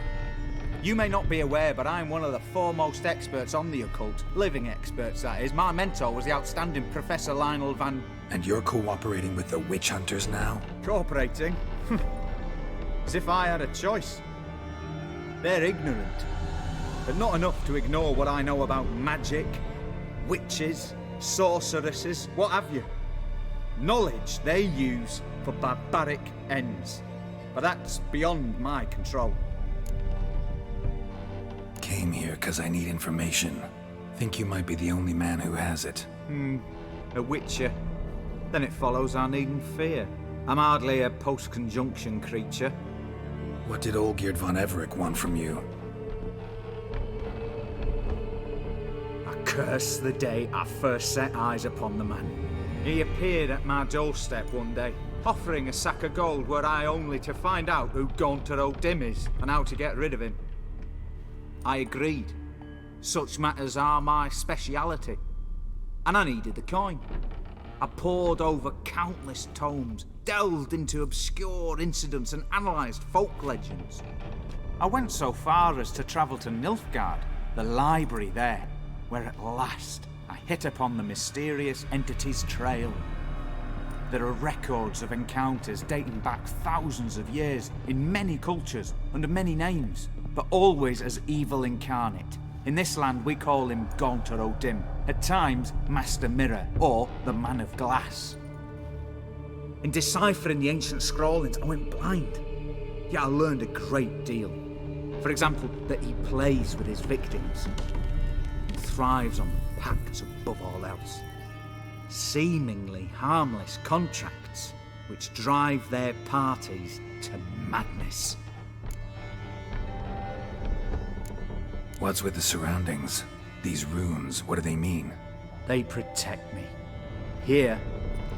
You may not be aware, but I'm one of the foremost experts on the occult. Living experts, that is. My mentor was the outstanding Professor Lionel Van... And you're cooperating with the witch hunters now? Cooperating? As if I had a choice. They're ignorant, but not enough to ignore what I know about magic, witches, sorceresses, what have you. Knowledge they use for barbaric ends. But that's beyond my control. Came here because I need information. Think you might be the only man who has it. A witcher. Then it follows I needn't fear. I'm hardly a post-conjunction creature. What did Olgierd von Everec want from you? I curse the day I first set eyes upon the man. He appeared at my doorstep one day, offering a sack of gold were I only to find out who Gaunter O'Dim is and how to get rid of him. I agreed. Such matters are my speciality. And I needed the coin. I pored over countless tomes, delved into obscure incidents and analysed folk legends. I went so far as to travel to Nilfgaard, The library there, where at last I hit upon the mysterious entity's trail. There are records of encounters dating back thousands of years in many cultures, under many names, but always as evil incarnate. In this land we call him Gaunter O'Dim, at times Master Mirror, or the Man of Glass. In deciphering the ancient scrawlings, I went blind. Yet I learned a great deal. For example, that he plays with his victims and thrives on the pacts above all else. Seemingly harmless contracts which drive their parties to madness. What's with the surroundings? These runes, what do they mean? They protect me. Here,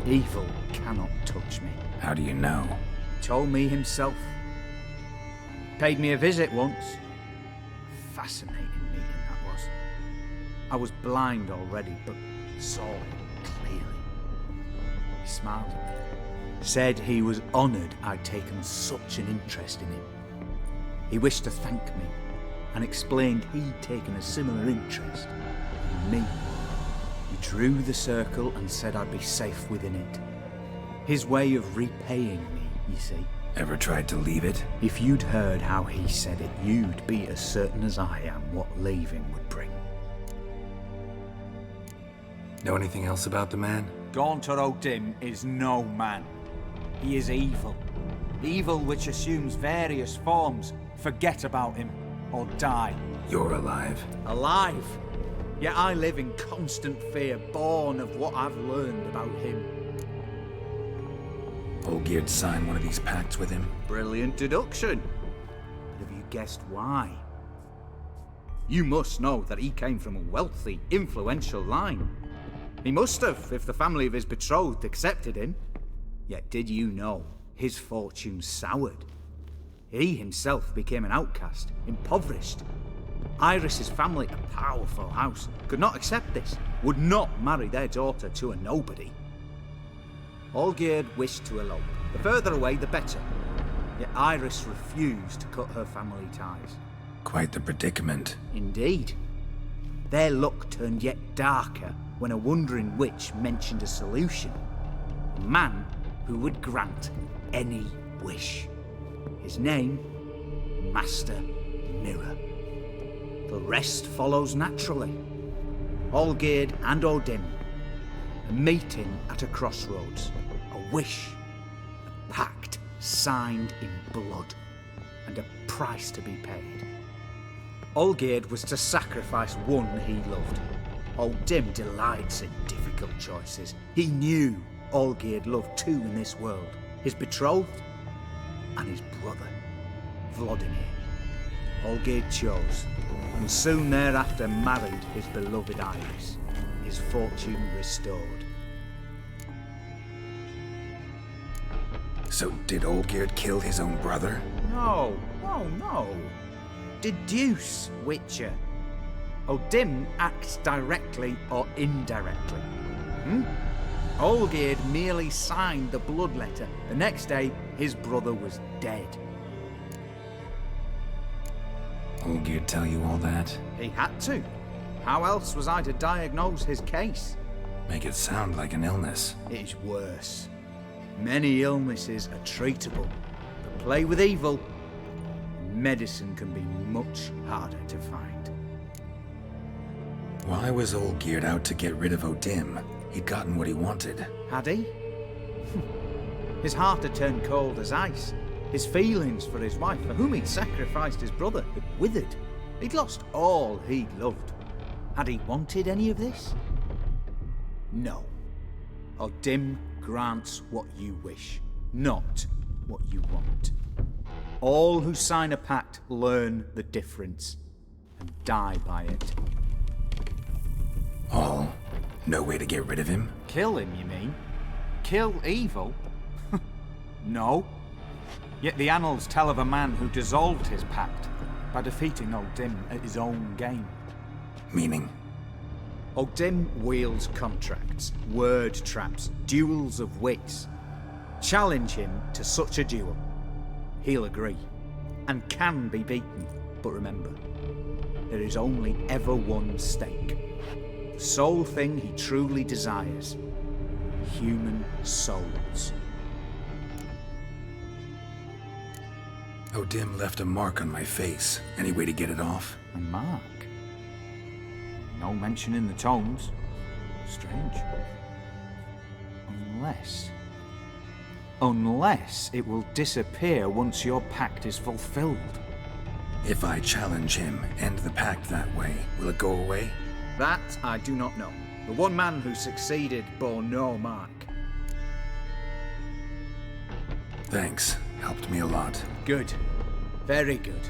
evil cannot touch me. How do you know? He told me himself. Paid me a visit once. Fascinating meeting that was. I was blind already, but saw him clearly. He smiled at me. Said he was honoured I'd taken such an interest in him. He wished to thank me and explained he'd taken a similar interest in me. He drew the circle and said I'd be safe within it. His way of repaying me, you see. Ever tried to leave it? If you'd heard how he said it, you'd be as certain as I am what leaving would bring. Know anything else about the man? Gaunter O'Dim is no man. He is evil. Evil which assumes various forms. Forget about him, or die. You're alive. Alive? Yet I live in constant fear, born of what I've learned about him. Olgierd signed one of these pacts with him? Brilliant deduction. But have you guessed why? You must know that he came from a wealthy, influential line. He must have, if the family of his betrothed accepted him. Yet did you know his fortune soured? He himself became an outcast, impoverished. Iris's family, a powerful house, could not accept this, would not marry their daughter to a nobody. Olgierd wished to elope. The further away, the better. Yet Iris refused to cut her family ties. Quite the predicament. Indeed. Their luck turned yet darker when a wandering witch mentioned a solution. A man who would grant any wish. His name, Master Mirror. The rest follows naturally. Olgierd and O'Dim, a meeting at a crossroads, a wish, a pact signed in blood, and a price to be paid. Olgierd was to sacrifice one he loved. O'Dim delights in difficult choices. He knew Olgierd loved two in this world, his betrothed and his brother, Vladimir. Olgierd chose, and soon thereafter married his beloved Iris, his fortune restored. So did Olgierd kill his own brother? No. Deduce, Witcher. O'Dim acts directly or indirectly. Olgierd merely signed the blood letter. The next day, his brother was dead. Olgierd tell you all that? He had to. How else was I to diagnose his case? Make it sound like an illness. It is worse. Many illnesses are treatable, but play with evil, medicine can be much harder to find. Why was Olgierd out to get rid of O'Dim? He'd gotten what he wanted. Had he? His heart had turned cold as ice. His feelings for his wife, for whom he'd sacrificed his brother, had withered. He'd lost all he'd loved. Had he wanted any of this? No. O'Dim grants what you wish, not what you want. All who sign a pact learn the difference and die by it. All? No way to get rid of him? Kill him, you mean? Kill evil? No. Yet the annals tell of a man who dissolved his pact by defeating O'Dim at his own game. Meaning? O'Dim wields contracts, word traps, duels of wits. Challenge him to such a duel. He'll agree, and can be beaten. But remember, there is only ever one stake. The sole thing he truly desires. Human souls. O'Dim left a mark on my face. Any way to get it off? A mark? No mention in the tomes. Strange. Unless it will disappear once your pact is fulfilled. If I challenge him, end the pact that way, will it go away? That I do not know. The one man who succeeded bore no mark. Thanks. Helped me a lot. Good. Very good.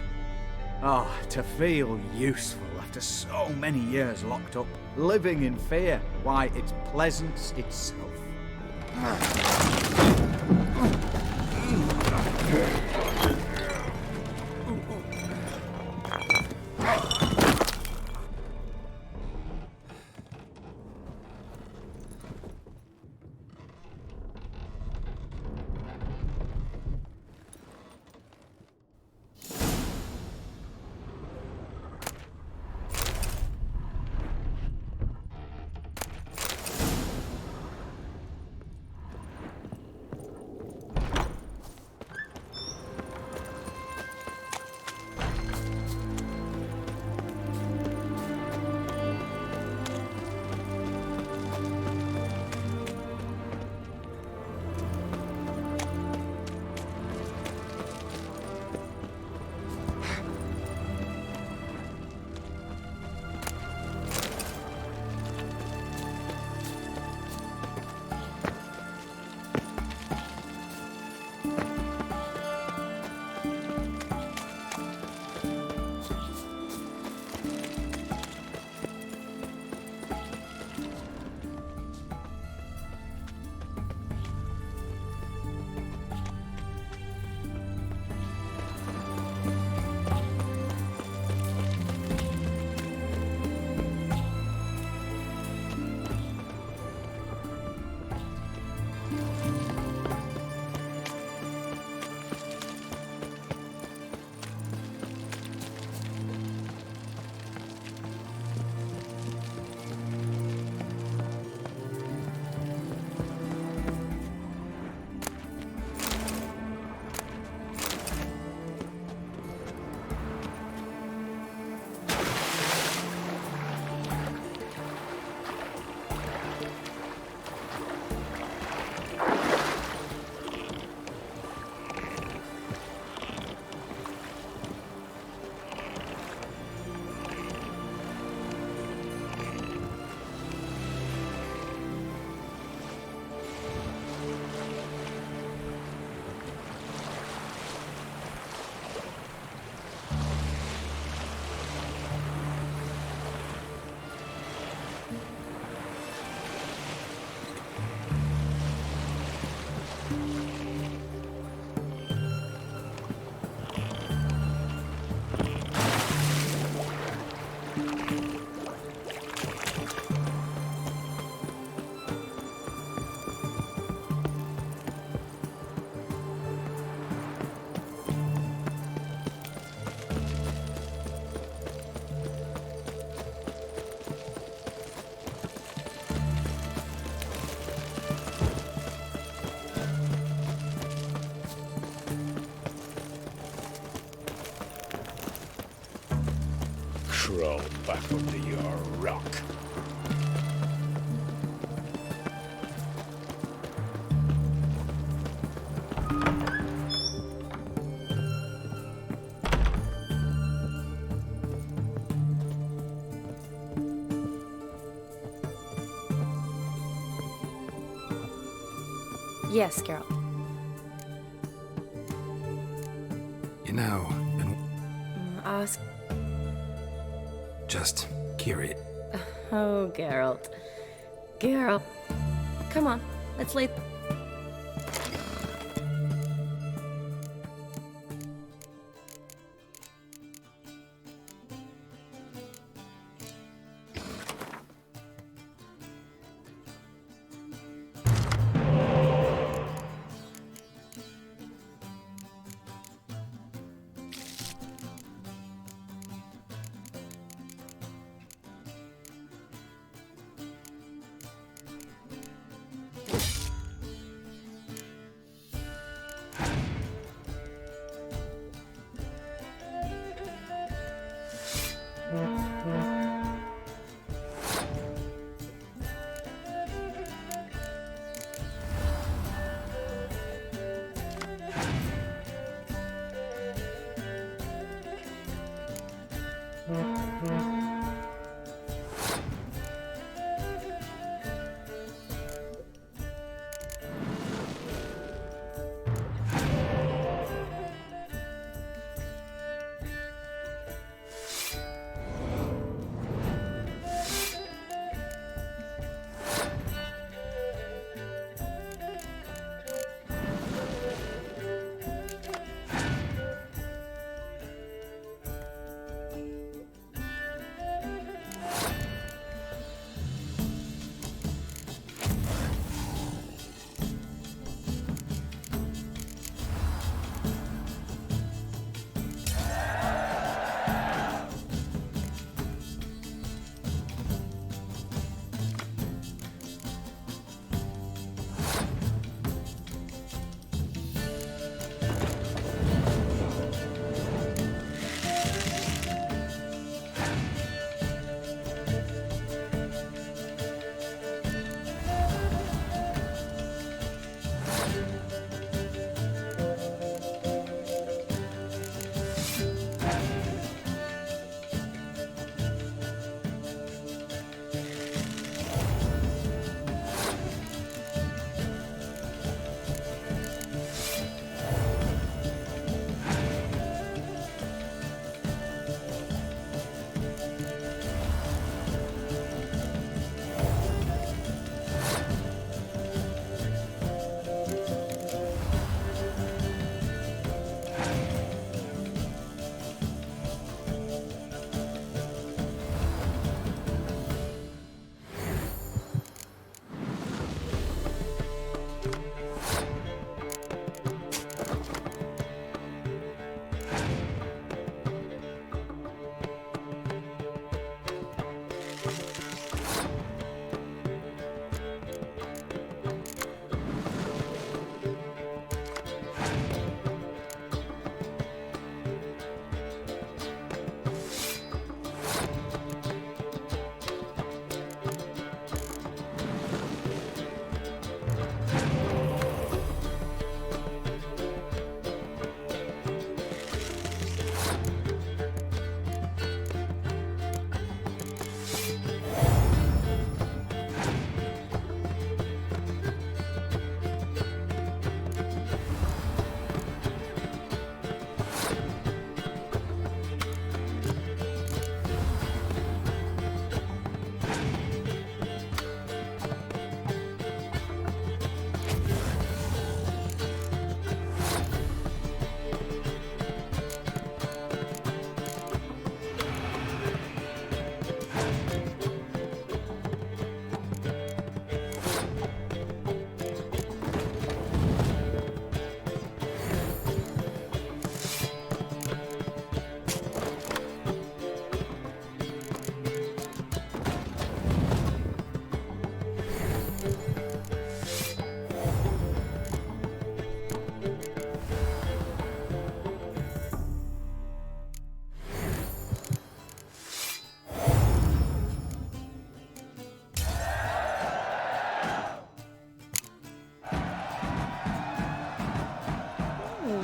Ah, to feel useful after so many years locked up, living in fear. Why, it's pleasance itself. Crawl back under your rock. Yes, Geralt. You know, Ask. Just curious. Oh, Geralt. Geralt. Come on, let's lay.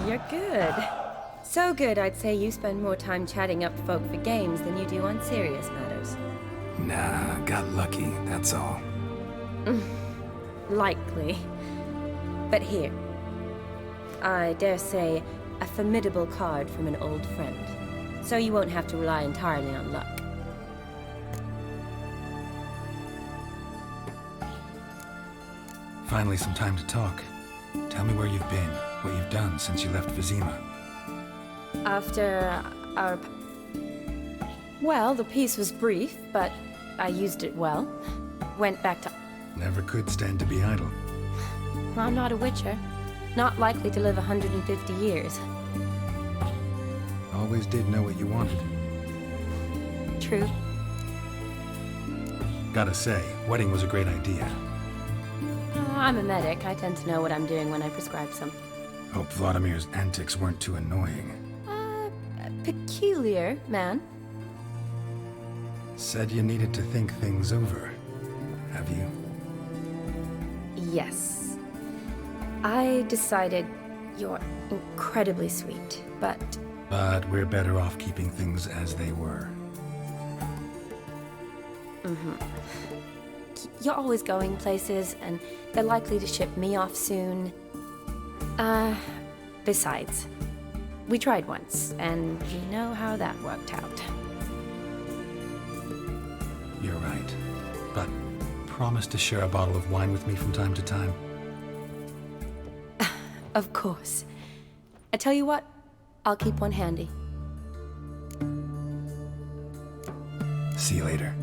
You're good. So good, I'd say you spend more time chatting up folk for games than you do on serious matters. Nah, got lucky, that's all. Likely. But here. I dare say, a formidable card from an old friend. So you won't have to rely entirely on luck. Finally some time to talk. Tell me where you've been, what you've done since you left Vizima. After our... Well, the peace was brief, but I used it well. Went back to... Never could stand to be idle. I'm not a witcher. Not likely to live 150 years. Always did know what you wanted. True. Gotta say, wedding was a great idea. I'm a medic. I tend to know what I'm doing when I prescribe some. Hope Vladimir's antics weren't too annoying. Peculiar, man. Said you needed to think things over. Have you? Yes. I decided you're incredibly sweet, but... But we're better off keeping things as they were. You're always going places, and they're likely to ship me off soon. Besides, we tried once, and you know how that worked out. You're right. But promise to share a bottle of wine with me from time to time. Of course. I tell you what, I'll keep one handy. See you later.